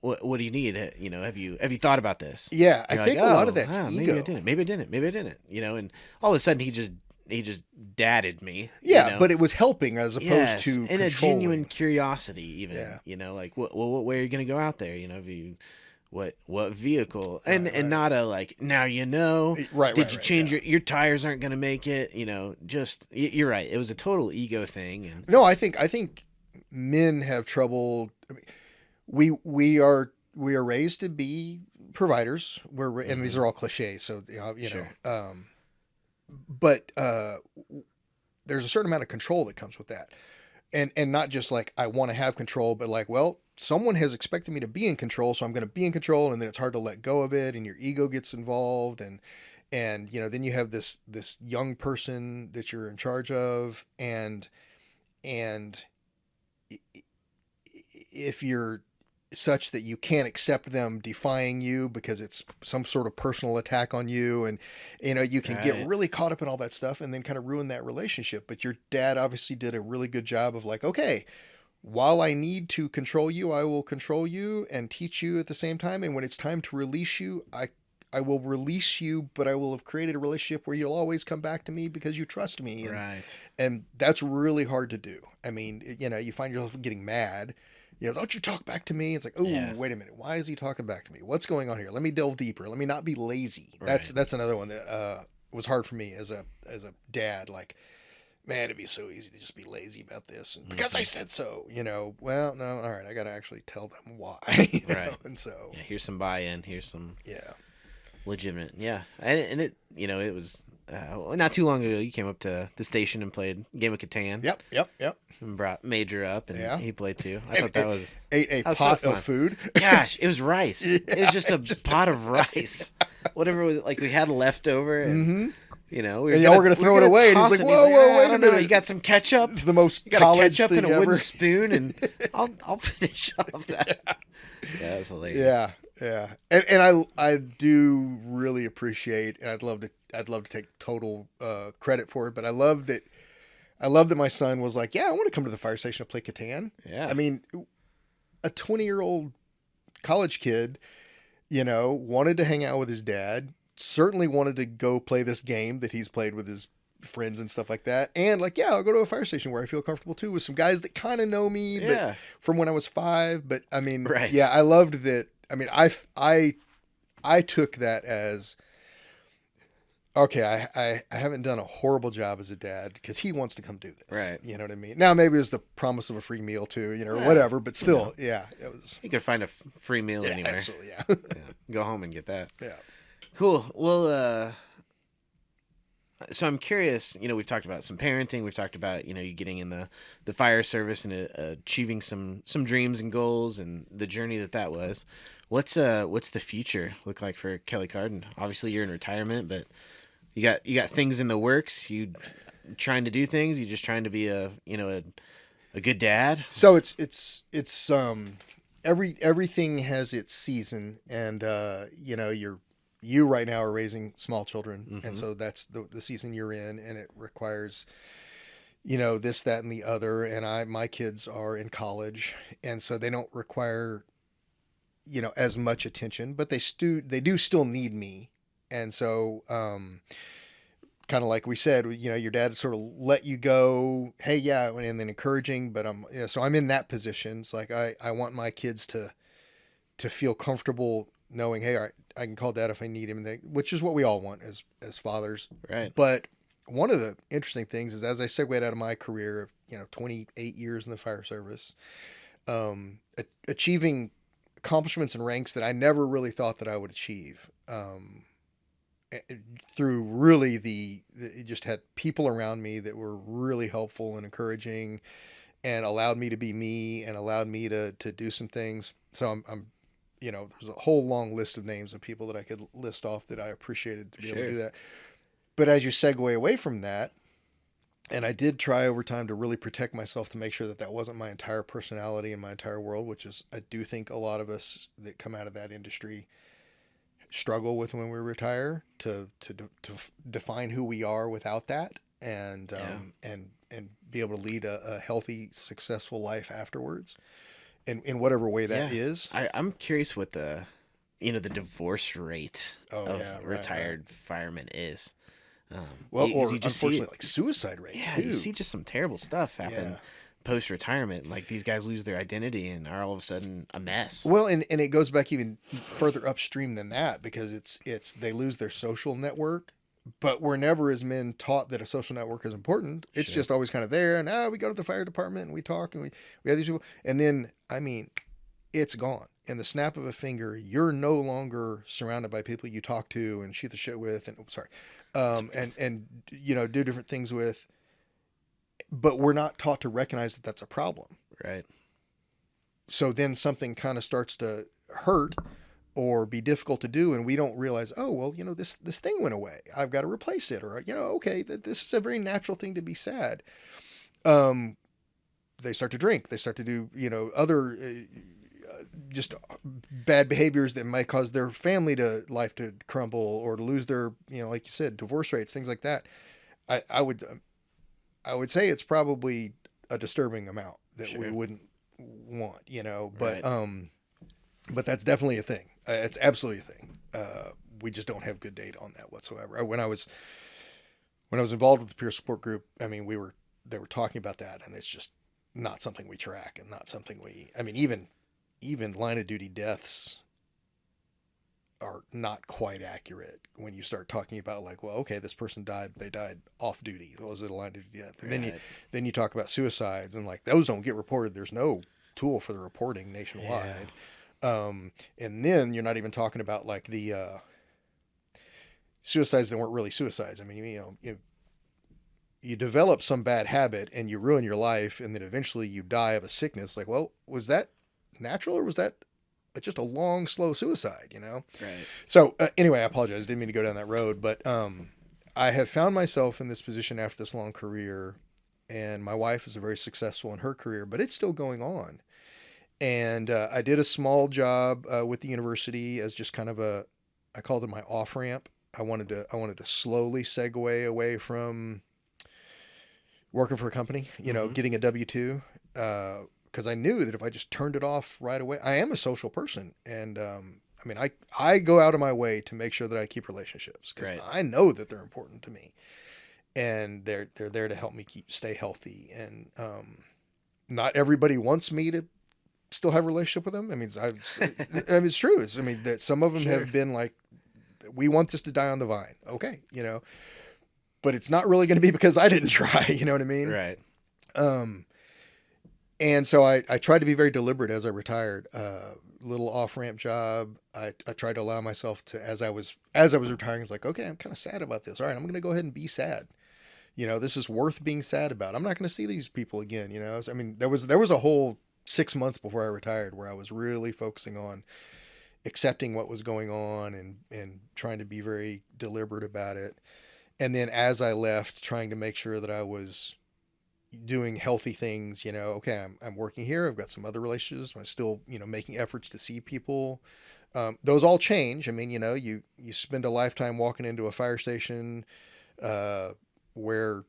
What do you need? Have you thought about this? Yeah. I think a lot of that's ego. Maybe I didn't, and all of a sudden he just dadded me. Yeah, but it was helping as opposed to and controlling. A genuine curiosity even. Yeah. Like what way are you going to go out there? Have you what vehicle? And not a like, now did you change your tires aren't going to make it, just you're right. It was a total ego thing. And no, I think men have trouble. I mean, we are raised to be providers. And these are all cliches, so Sure. But there's a certain amount of control that comes with that. And not just like, I want to have control, but like, well, someone has expected me to be in control, so I'm going to be in control. And then it's hard to let go of it. And your ego gets involved. And then you have this young person that you're in charge of. And if you're such that you can't accept them defying you because it's some sort of personal attack on you, and you can get really caught up in all that stuff and then kind of ruin that relationship. But your dad obviously did a really good job of like, okay, while I need to control you, I will control you and teach you at the same time, and when it's time to release you, I will release you, but I will have created a relationship where you'll always come back to me because you trust me. And that's really hard to do. I mean, you find yourself getting mad. Don't you talk back to me? It's like, wait a minute. Why is he talking back to me? What's going on here? Let me delve deeper. Let me not be lazy. Right. That's another one that was hard for me as a dad. Like, man, it'd be so easy to just be lazy about this. And because I said so, well, no, all right. I got to actually tell them why. Right. And so. Yeah, here's some buy-in. Here's some legitimate. Yeah. And it, it was not too long ago, you came up to the station and played Game of Catan. Yep. And brought Major up, and he played too. I thought that was a pot of food. Gosh, it was rice. It was just a pot of rice. Whatever it was, like we had leftover. And you know, and y'all were going to throw it away. And he's like, whoa, wait a minute. You got some ketchup? It's the most you got college ketchup thing and a ever. wooden spoon, and I'll finish off that. Yeah, that was hilarious. Yeah. And I do really appreciate, and I'd love to take total credit for it, but I love that my son was like, yeah, I want to come to the fire station to play Catan. Yeah. I mean, a 20-year-old college kid, you know, wanted to hang out with his dad, certainly wanted to go play this game that he's played with his friends and stuff like that. And like, yeah, I'll go to a fire station where I feel comfortable too, with some guys that kind of know me, but from when I was 5. But I mean, yeah, I loved that. I mean, I took that as, okay, I haven't done a horrible job as a dad because he wants to come do this. Right. You know what I mean? Now, maybe it was the promise of a free meal too, you know, or whatever, but still, yeah, it was. You could find a free meal anywhere. Absolutely, yeah. Go home and get that. Yeah. Cool. Well, so I'm curious, you know, we've talked about some parenting. We've talked about, you know, you getting in the fire service and achieving some dreams and goals and the journey that was. What's the future look like for Kelly Cardin? Obviously you're in retirement, but you got things in the works. You trying to do things. You just trying to be a good dad. So it's everything has its season, and you know, you right now are raising small children, mm-hmm. and so that's the season you're in, and it requires, you know, this, that, and the other. And my kids are in college, and so they don't require, you know, as much attention, but they do still need me. And so, kind of like we said, you know, your dad sort of let you go, hey, yeah, and then encouraging, but so I'm in that position. It's like, I want my kids to feel comfortable knowing, hey, all right, I can call dad if I need him, which is what we all want as fathers. Right. But one of the interesting things is, as I segued out of my career of, you know, 28 years in the fire service, achieving accomplishments and ranks that I never really thought that I would achieve, through really it just had people around me that were really helpful and encouraging and allowed me to be me and allowed me to do some things. So I'm you know, there's a whole long list of names of people that I could list off that I appreciated to be able to do that. But as you segue away from that, and I did try over time to really protect myself to make sure that wasn't my entire personality and my entire world, which is, I do think a lot of us that come out of that industry struggle with when we retire to define who we are without that, and be able to lead a healthy, successful life afterwards. In whatever way that is. I'm curious what the divorce rate of retired firemen is. Or you just unfortunately, like suicide rate too. You see just some terrible stuff happen post-retirement. Like, these guys lose their identity and are all of a sudden a mess. Well, and it goes back even further upstream than that, because it's they lose their social network. But we're never, as men, taught that a social network is important. It's just always kind of there. And we go to the fire department and we talk and we have these people. And then, I mean, it's gone. In the snap of a finger, you're no longer surrounded by people you talk to and shoot the shit with. And and you know, do different things with. But we're not taught to recognize that that's a problem. Right. So then something kind of starts to hurt or be difficult to do, and we don't realize, oh, well, you know, this thing went away. I've got to replace it. Or, you know, okay, this is a very natural thing to be sad. They start to drink. They start to do, you know, other just bad behaviors that might cause their family life to crumble, or to lose their, you know, like you said, divorce rates, things like that. I would say it's probably a disturbing amount that we wouldn't want, you know, but that's definitely a thing. It's absolutely a thing. We just don't have good data on that whatsoever. When I was involved with the peer support group, I mean, they were talking about that, and it's just not something we track, and not something even line of duty deaths are not quite accurate when you start talking about, like, well, okay, this person they died off duty. Was it a line of duty death? And then you talk about suicides, and like, those don't get reported. There's no tool for the reporting nationwide. Yeah. And then you're not even talking about like the suicides that weren't really suicides. I mean, you know, you develop some bad habit and you ruin your life, and then eventually you die of a sickness. Like, well, was that natural, or was that just a long, slow suicide, you know? Right. So anyway, I apologize. I didn't mean to go down that road, but I have found myself in this position after this long career, and my wife is very successful in her career, but it's still going on. And I did a small job with the university as just kind of I called it my off ramp. I wanted to slowly segue away from working for a company, getting a W-2, because I knew that if I just turned it off right away, I am a social person, and I mean, I go out of my way to make sure that I keep relationships because Right. I know that they're important to me, and they're there to help me stay healthy. And not everybody wants me to still have a relationship with them. I mean, it's true. That some of them Sure. have been like, we want this to die on the vine. Okay, but it's not really going to be because I didn't try. You know what I mean? Right. And so I tried to be very deliberate as I retired. Little off ramp job. I tried to allow myself to, as I was retiring, it's like, okay, I'm kind of sad about this. All right, I'm going to go ahead and be sad. This is worth being sad about. I'm not going to see these people again. I mean, there was a whole 6 months before I retired where I was really focusing on accepting what was going on and trying to be very deliberate about it. And then as I left, trying to make sure that I was doing healthy things, okay, I'm working here. I've got some other relationships. I'm still, making efforts to see people. Those all change. I mean, you spend a lifetime walking into a fire station, where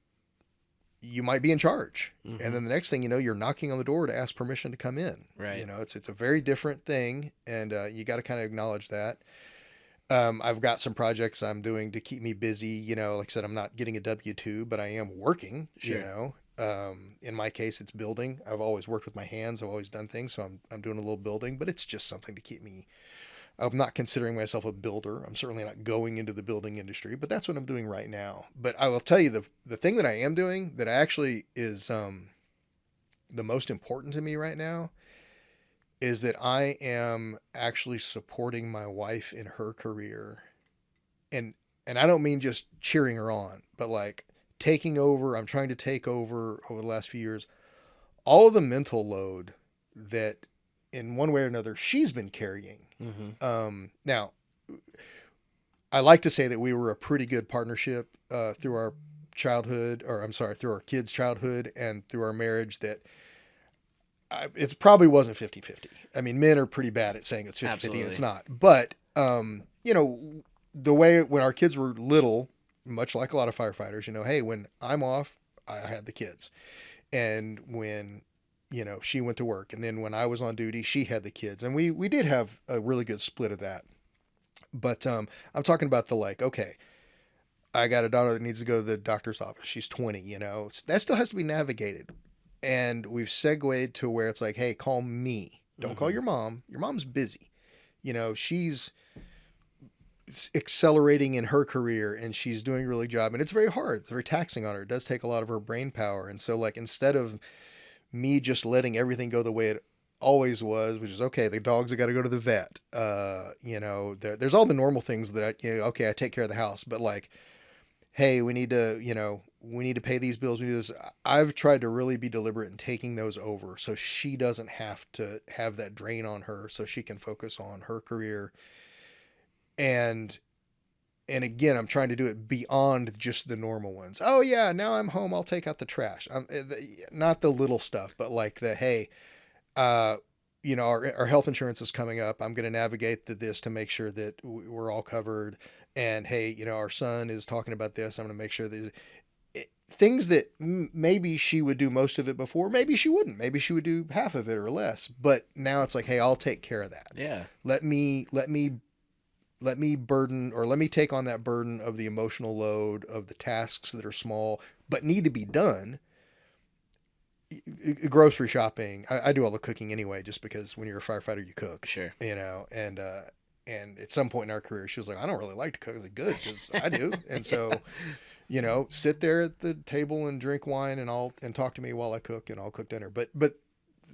you might be in charge. Mm-hmm. And then the next thing you know, you're knocking on the door to ask permission to come in. Right. It's a very different thing. And, you got to kind of acknowledge that. I've got some projects I'm doing to keep me busy. Like I said, I'm not getting a W-2, but I am working, Sure. in my case, it's building. I've always worked with my hands. I've always done things. So I'm doing a little building, but it's just something to keep me. I'm not considering myself a builder. I'm certainly not going into the building industry, but that's what I'm doing right now. But I will tell you the thing that I am doing that actually is the most important to me right now is that I am actually supporting my wife in her career. And I don't mean just cheering her on, but like taking over. I'm trying to take over the last few years all of the mental load that in one way or another she's been carrying. Mm-hmm. Now, I like to say that we were a pretty good partnership through our childhood, or I'm sorry, through our kids' childhood and through our marriage, that it probably wasn't 50-50. I mean, men are pretty bad at saying it's 50-50, Absolutely. and it's not. But, the way when our kids were little, much like a lot of firefighters, hey, when I'm off, I had the kids. And when she went to work, and then when I was on duty, she had the kids, and we did have a really good split of that. But I'm talking about okay, I got a daughter that needs to go to the doctor's office. She's 20, that still has to be navigated. And we've segued to where it's like, hey, call me. Don't call your mom. Your mom's busy. She's accelerating in her career and she's doing a really good job. And it's very hard. It's very taxing on her. It does take a lot of her brain power. And so instead of me just letting everything go the way it always was, which is okay, the dogs have got to go to the vet. There's all the normal things that I take care of the house, but hey, we need to pay these bills. We do this. I've tried to really be deliberate in taking those over so she doesn't have to have that drain on her, so she can focus on her career. And again, I'm trying to do it beyond just the normal ones. Oh yeah, now I'm home. I'll take out the trash. Not the little stuff, but hey, our health insurance is coming up. I'm going to navigate this to make sure that we're all covered. And hey, our son is talking about this. I'm going to make sure that things that maybe she would do most of it before, maybe she wouldn't. Maybe she would do half of it or less. But now it's like, hey, I'll take care of that. Yeah. Let me burden, or let me take on that burden of the emotional load of the tasks that are small but need to be done. Grocery shopping. I do all the cooking anyway, just because when you're a firefighter, you cook. Sure. And at some point in our career, she was like, I don't really like to cook. I was like, good, because I do. And so, sit there at the table and drink wine and talk to me while I cook, and I'll cook dinner. But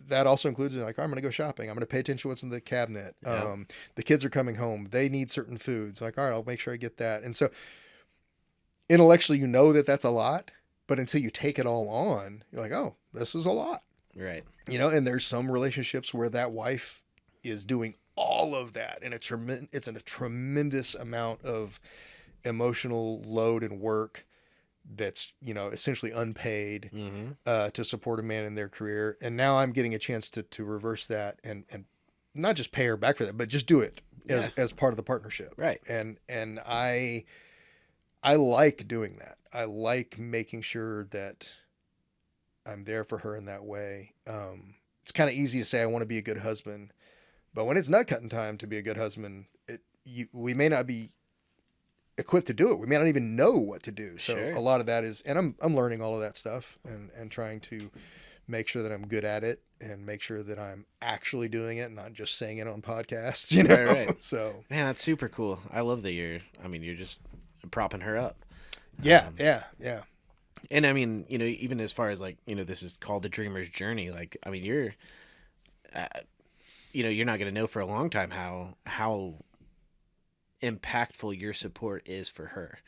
that also includes I'm going to go shopping. I'm going to pay attention to what's in the cabinet. Yeah. The kids are coming home. They need certain foods. All right, I'll make sure I get that. And so intellectually, that's a lot, but until you take it all on, you're like, oh, this is a lot. Right. And there's some relationships where that wife is doing all of that, and it's a tremendous amount of emotional load and work that's, essentially unpaid to support a man in their career. And now I'm getting a chance to reverse that and not just pay her back for that, but just do it as part of the partnership. Right. And I like doing that. I like making sure that I'm there for her in that way. It's kind of easy to say I want to be a good husband, but when it's nut cutting time to be a good husband, we may not be equipped to do it. We may not even know what to do. So Sure. a lot of that is, and I'm learning all of that stuff and trying to make sure that I'm good at it and make sure that I'm actually doing it, not just saying it on podcasts, Right. So man, that's super cool. I love that you're just propping her up. yeah. And I mean, even as far as like, this is called the dreamer's journey. Like, I mean, you're not going to know for a long time how impactful your support is for her.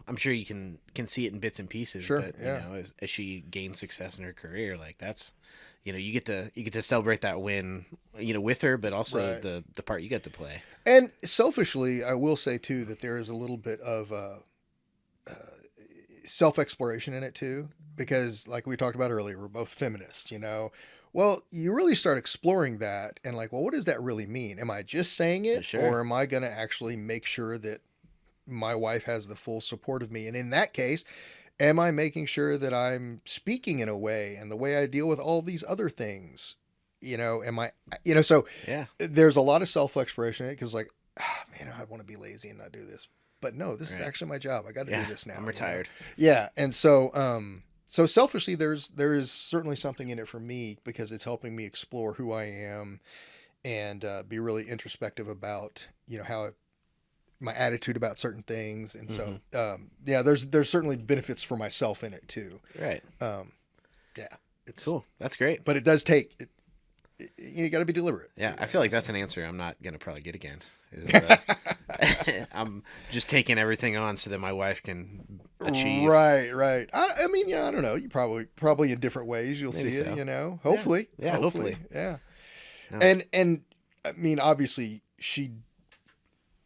I'm sure you can see it in bits and pieces. Sure, But yeah. as she gains success in her career, like that's, you get to celebrate that win, with her, but also Right. the part you get to play. And selfishly, I will say too that there is a little bit of self-exploration in it too, because like we talked about earlier, we're both feminists. Well, you really start exploring that and like, well, what does that really mean? Am I just saying it, Sure. or am I going to actually make sure that my wife has the full support of me? And in that case, am I making sure that I'm speaking in a way and the way I deal with all these other things? Am I, so Yeah. there's a lot of self-exploration in it because like, man, I want to be lazy and not do this. But no, this is Right. actually my job. I got to do this now. I'm retired. Yeah. And so, so selfishly, there is certainly something in it for me because it's helping me explore who I am and be really introspective about, how my attitude about certain things. And so, yeah, there's certainly benefits for myself in it too. Right. Yeah, it's Cool. That's great. but it does take, you got to be deliberate. Yeah, I feel like that's an answer I'm not gonna probably get again. I'm just taking everything on so that my wife can achieve. Right. I mean, I don't know. You probably in different ways you'll Maybe see so. it. Hopefully. Yeah, hopefully. Yeah. No. And I mean, obviously she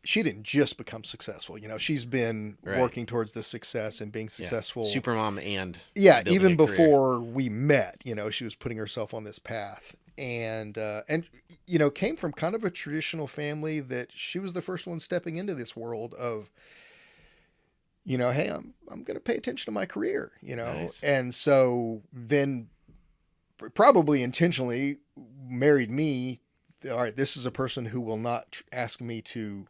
didn't just become successful. She's been Right. working towards this success and being Yeah. successful. Supermom and building Even a career. before we met, she was putting herself on this path and came from kind of a traditional family that she was the first one stepping into this world of, hey, I'm going to pay attention to my career, Nice. and so then probably intentionally married me. All right, this is a person who will not ask me to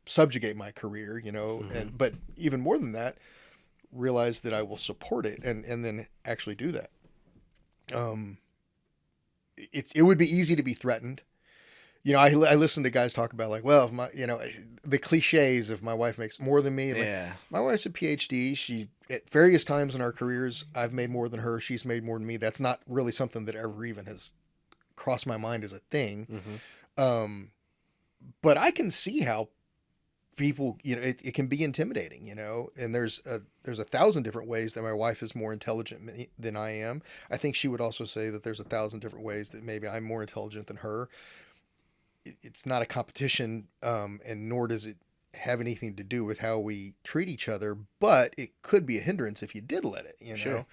subjugate my career, and but even more than that, realize that I will support it and then actually do that. It would be easy to be threatened. I listen to guys talk about like, well, if my, the cliches of my wife makes more than me. And Yeah. like, my wife's a PhD. She, at various times in our careers, I've made more than her. She's made more than me. That's not really something that ever even has crossed my mind as a thing. But I can see how people, it can be intimidating, and there's 1,000 different ways that my wife is more intelligent than I am. I think she would also say that there's 1,000 different ways that maybe I'm more intelligent than her. It's not a competition, and nor does it have anything to do with how we treat each other, but it could be a hindrance if you did let it, Sure.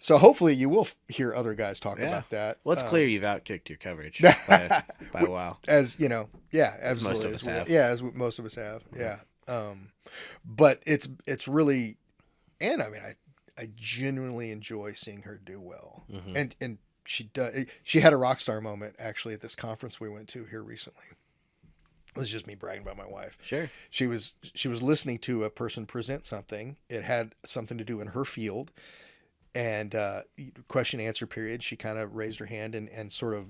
So hopefully you will hear other guys talk about that. Well, it's clear you've outkicked your coverage by a while. As yeah, As most absolutely. of us have. Yeah, as most of us have. Yeah. But it's really, and I mean, I genuinely enjoy seeing her do well. And she does. She had a rock star moment actually at this conference we went to here recently. This is just me bragging about my wife. Sure. She was listening to a person present something. It had something to do in her field. And question answer period, she kind of raised her hand and sort of,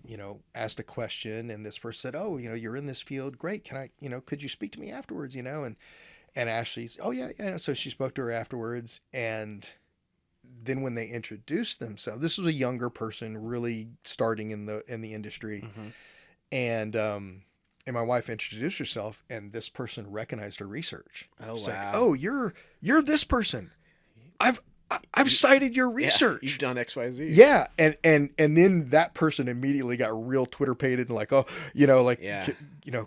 asked a question. And this person said, oh, you're in this field. Great. Can I, could you speak to me afterwards, And Ashley's, oh, yeah. So she spoke to her afterwards. And then when they introduced themselves, this was a younger person really starting in the industry. And my wife introduced herself and this person recognized her research. Oh, It's wow. like, oh, you're this person. I've cited your Yeah, research. you've done XYZ. Yeah, and then that person immediately got real Twitter pated and like, oh, like, Yeah.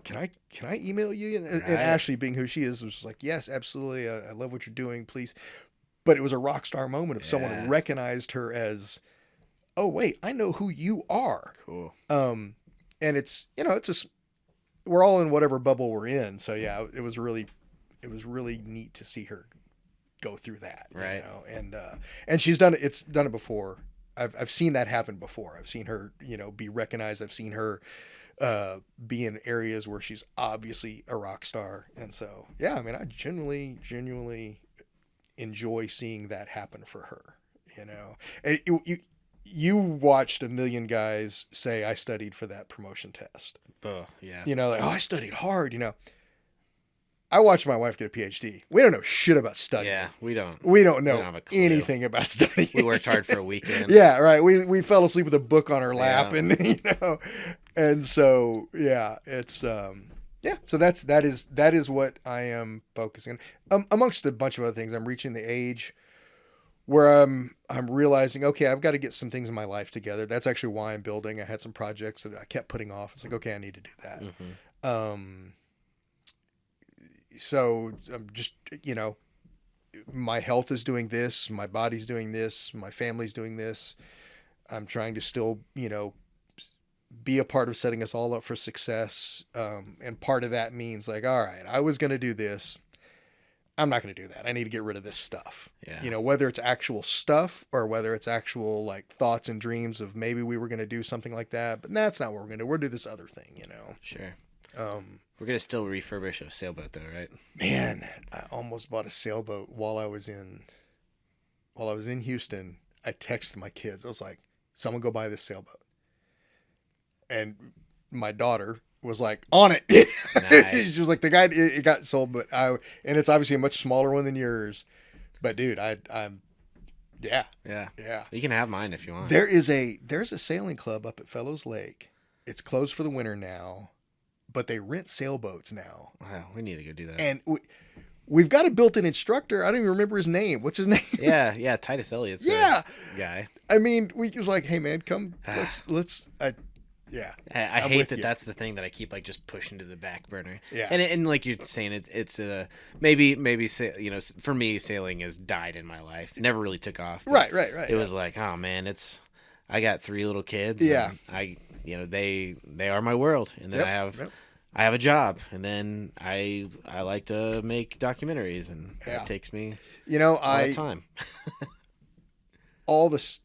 can I email you? And Right. Ashley, being who she is, was like, yes, absolutely. I love what you're doing. Please. But it was a rock star moment if someone recognized her as, oh wait, I know who you are. Cool. And it's it's just, we're all in whatever bubble we're in. So yeah, it was really neat to see her go through that. Right. And she's done it. It's done it before. I've seen that happen before. I've seen her, be recognized. I've seen her be in areas where she's obviously a rock star. And so, yeah, I mean, I genuinely enjoy seeing that happen for her, And you watched a million guys say, I studied for that promotion test. Oh, yeah. Like, oh, I studied hard, I watched my wife get a PhD. We don't know shit about studying. Yeah, we don't. We don't know have a clue. anything about studying. We worked hard for a weekend. Yeah, right. We fell asleep with a book on our lap, and and so yeah, it's So that is what I am focusing on. Amongst a bunch of other things, I'm reaching the age where I'm realizing, okay, I've got to get some things in my life together. That's actually why I'm building. I had some projects that I kept putting off. It's like, okay, I need to do that. Mm-hmm. So I'm just, my health is doing this, my body's doing this, my family's doing this. I'm trying to still, be a part of setting us all up for success. And part of that means like, all right, I was going to do this. I'm not going to do that. I need to get rid of this stuff. Yeah. Whether it's actual stuff or whether it's actual like thoughts and dreams of maybe we were going to do something like that, but that's not what we're going to do. We'll do this other thing, Sure. We're going to still refurbish a sailboat though, right? Man, I almost bought a sailboat while I was in Houston. I texted my kids. I was like, someone go buy this sailboat. And my daughter was like, on it. Nice. She was like, the guy, it got sold, and it's obviously a much smaller one than yours. But dude, I'm, yeah. Yeah. Yeah. You can have mine if you want. There's a sailing club up at Fellows Lake. It's closed for the winter now, but they rent sailboats now. Wow, we need to go do that. And we've got a built-in instructor. I don't even remember his name. What's his name? Yeah, Titus Elliott's guy. I mean, we was like, hey man, come, let's. I hate that. That's the thing that I keep like just pushing to the back burner. Yeah. And like you're saying, it's maybe for me sailing has died in my life. It never really took off. Right. It was like, oh man, I got 3 little kids. Yeah. And they are my world, and then I have a job, and then I like to make documentaries, and that takes me a lot of time. All the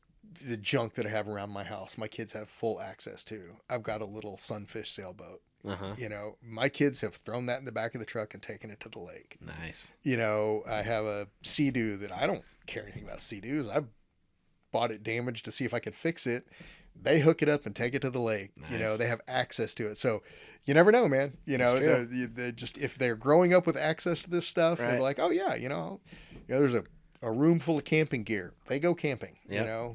junk that I have around my house, my kids have full access to. I've got a little Sunfish sailboat. Uh-huh. My kids have thrown that in the back of the truck and taken it to the lake. Nice. I have a Sea-Doo that I don't care anything about Sea-Doos. I bought it damaged to see if I could fix it. They hook it up and take it to the lake. Nice. They have access to it. So you never know, man. They're just, if they're growing up with access to this stuff, they're like, oh yeah, there's a room full of camping gear. They go camping, Yeah.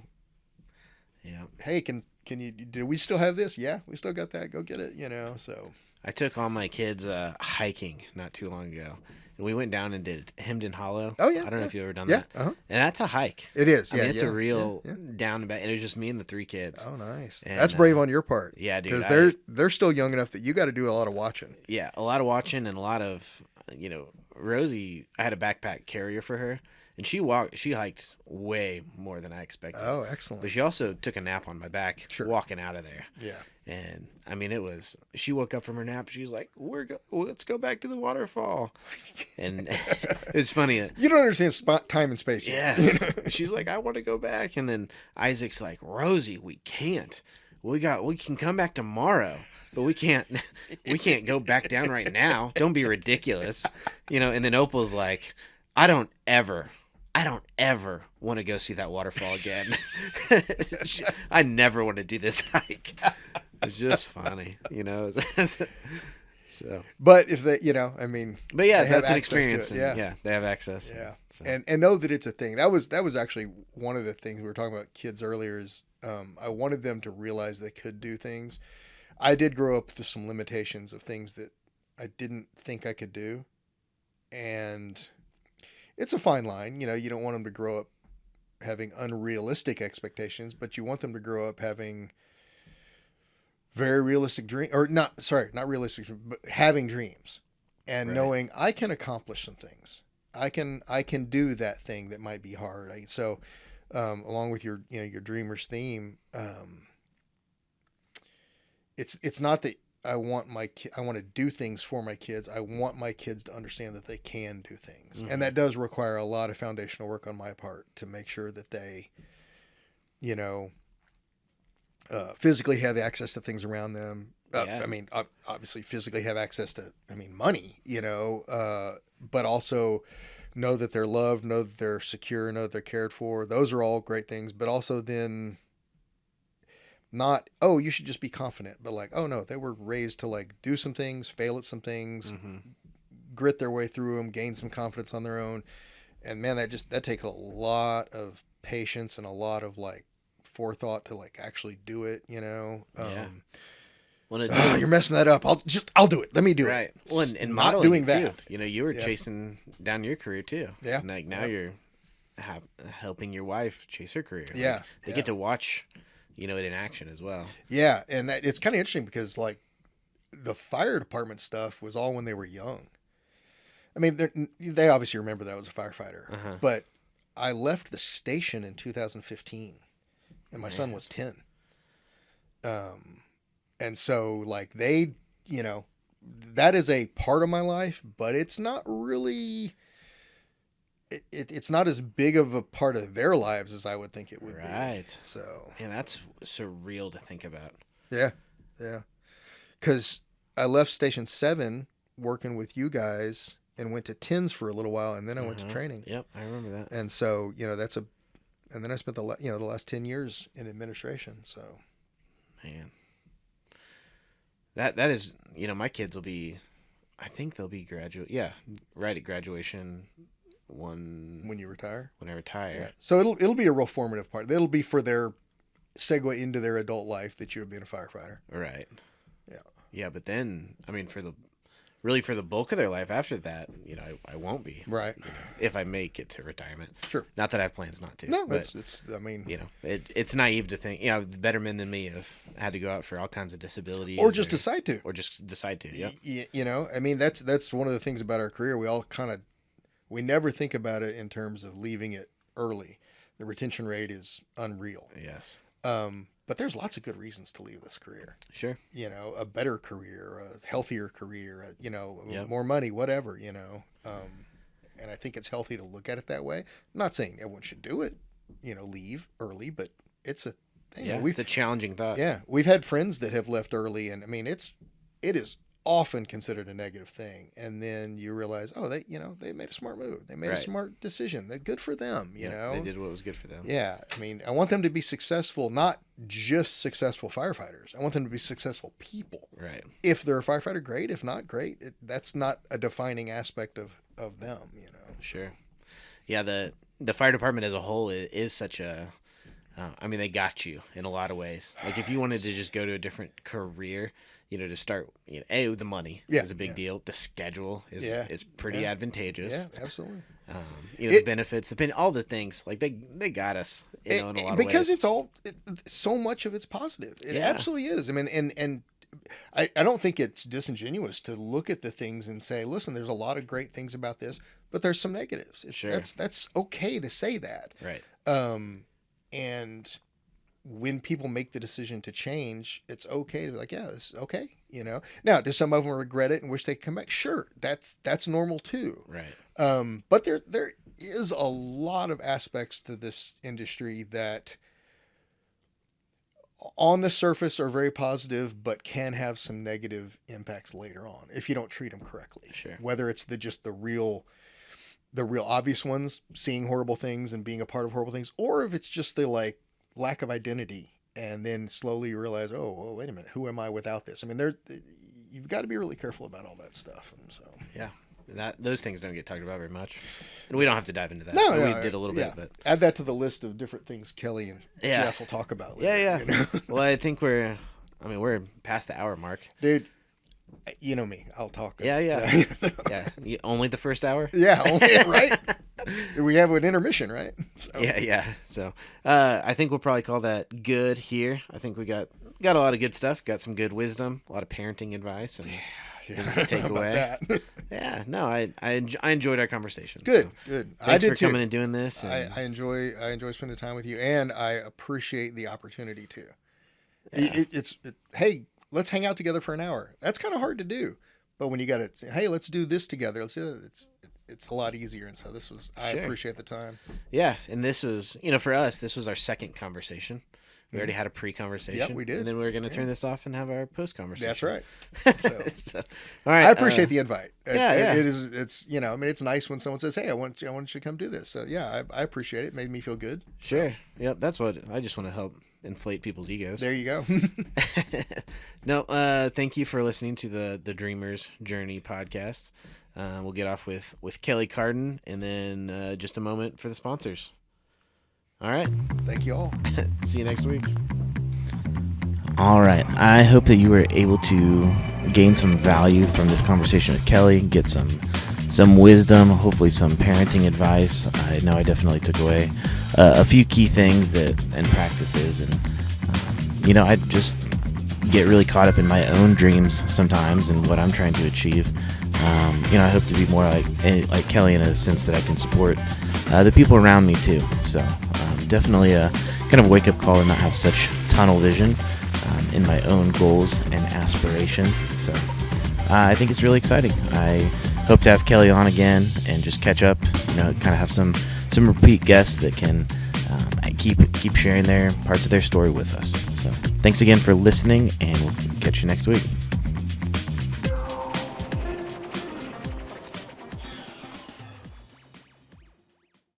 Hey, can you, do we still have this? Yeah, we still got that. Go get it, so. I took all my kids hiking not too long ago. And we went down and did Hemden Hollow. Oh, yeah. I don't know if you've ever done that. And that's a hike. It is. I mean, it's a real down and back. And it was just me and the 3 kids. Oh, nice. And, that's brave on your part. Yeah, dude. Because they're still young enough that you got to do a lot of watching. Yeah, a lot of watching and a lot of, Rosie, I had a backpack carrier for her. And she hiked way more than I expected. Oh, excellent. But she also took a nap on my back walking out of there. Yeah. And I mean, she woke up from her nap. She's like, let's go back to the waterfall. And it's funny. You don't understand time and space. Yes. She's like, I want to go back. And then Isaac's like, Rosie, we can't. We can come back tomorrow, but we can't go back down right now. Don't be ridiculous. And then Opal's like, I don't ever want to go see that waterfall again. I never want to do this hike. It's just funny, So, but if they, I mean, but yeah, that's an experience. And they have access. Yeah, so. And know that it's a thing. That was actually one of the things we were talking about kids earlier. Is I wanted them to realize they could do things. I did grow up with some limitations of things that I didn't think I could do, and it's a fine line. You don't want them to grow up having unrealistic expectations, but you want them to grow up having very realistic not realistic, but having dreams and Right. knowing I can accomplish some things. I can do that thing that might be hard. Along with your your dreamers theme, it's not that I want I want to do things for my kids. I want my kids to understand that they can do things, and that does require a lot of foundational work on my part to make sure that they, physically have access to things around them. Yeah. I mean, obviously, physically have access to, money, but also know that they're loved, know that they're secure, know that they're cared for. Those are all great things, but also then not, oh, you should just be confident, but like, oh no, they were raised to like do some things, fail at some things, grit their way through them, gain some confidence on their own. And man, that takes a lot of patience and a lot of like forethought to like actually do it, Yeah. You're messing that up. I'll do it. Let me do it. Right. Well, and not modeling doing it, that. too. You were chasing down your career too. Yeah. And like now you're helping your wife chase her career. Yeah. Like, they get to watch, it in action as well. Yeah, and it's kind of interesting because like the fire department stuff was all when they were young. I mean, they obviously remember that I was a firefighter, but I left the station in 2015, and my son was 10. And so like they, that is a part of my life, but it's not really. It's not as big of a part of their lives as I would think it would be. Right. So. And that's surreal to think about. Yeah. Yeah. Because I left Station 7 working with you guys and went to TINS for a little while, and then I went to training. Yep, I remember that. And so, and then I spent the last 10 years in administration. So. Man. That is, my kids will be, I think they'll be right at graduation. When you retire, when I retire. Yeah. So it'll be a real formative part. It'll be for their segue into their adult life that you have been a firefighter. Right. Yeah. Yeah, but then for the bulk of their life after that, I won't be. Right. If I make it to retirement. Sure. Not that I have plans not to. No, but, it's naive to think, better men than me have had to go out for all kinds of disabilities. Or just decide to. Yeah. I mean, that's one of the things about our career. We never think about it in terms of leaving it early. The retention rate is unreal. Yes. But there's lots of good reasons to leave this career. Sure. A better career, a healthier career, Yep. more money, whatever, and I think it's healthy to look at it that way. I'm not saying everyone should do it, leave early, but it's a thing. Yeah, it's a challenging thought. Yeah. We've had friends that have left early, and I mean, it is often considered a negative thing, and then you realize, oh, they made a smart move, they made a smart decision, that good for them. They did what was good for them. Yeah, I mean, I want them to be successful, not just successful firefighters. I want them to be successful people. Right. If they're a firefighter, great. If not, great. That's not a defining aspect of them. Sure. Yeah, the fire department as a whole is such a they got you in a lot of ways. Like if you wanted to just go to a different career, to start, the money is a big deal. The schedule is pretty advantageous. Yeah, absolutely. The benefits, all the things, like they got us, in a lot of ways. Because so much of it's positive. It absolutely is. I mean, and I don't think it's disingenuous to look at the things and say, listen, there's a lot of great things about this, but there's some negatives. Sure. That's okay to say that. Right. And when people make the decision to change, it's okay to be like, yeah, this is okay. Now, do some of them regret it and wish they could come back? Sure. That's normal too. Right. But there is a lot of aspects to this industry that on the surface are very positive, but can have some negative impacts later on if you don't treat them correctly. Sure. Whether it's the real obvious ones, seeing horrible things and being a part of horrible things, or if it's just the lack of identity, and then slowly you realize, oh, well, wait a minute, who am I without this? I mean, you've got to be really careful about all that stuff. And so, yeah, those things don't get talked about very much, and we don't have to dive into that. No, we did a little bit, but add that to the list of different things Kelly and Jeff will talk about later. Yeah. Well, I think we're past the hour mark, dude. You know me. I'll talk. Yeah. Yeah. Only the first hour? Yeah, right? We have an intermission, right? So. Yeah. So I think we'll probably call that good here. I think we got a lot of good stuff. Got some good wisdom, a lot of parenting advice, and things to take away. Yeah, no, I enjoyed our conversation. Good. Thanks I did for too. coming and doing this. And I enjoy spending time with you, and I appreciate the opportunity too. Yeah. Hey, let's hang out together for an hour. That's kind of hard to do, but when you got to, hey, let's do this together. Let's do that. It's a lot easier, and so I appreciate the time. Yeah, and this was, for us, this was our second conversation. We already had a pre-conversation. Yep, we did. And then we were going to turn this off and have our post-conversation. That's right. So, all right. I appreciate the invite. Yeah. It's it's nice when someone says, hey, I want you to come do this. So yeah, I appreciate it. It made me feel good. Sure. Yep. That's what I just want to help inflate people's egos. There you go. No, thank you for listening to the Dreamer's Journey podcast. We'll get off with Kelly Cardin, and then just a moment for the sponsors. All right. Thank you all. See you next week. All right. I hope that you were able to gain some value from this conversation with Kelly, get some wisdom, hopefully some parenting advice. I know I definitely took away a few key things and practices. And, I just get really caught up in my own dreams sometimes and what I'm trying to achieve. I hope to be more like Kelly in a sense that I can support the people around me too. So definitely a kind of wake-up call and not have such tunnel vision in my own goals and aspirations. So I think it's really exciting. I hope to have Kelly on again and just catch up, kind of have some repeat guests that can keep sharing their parts of their story with us. So thanks again for listening, and we'll catch you next week.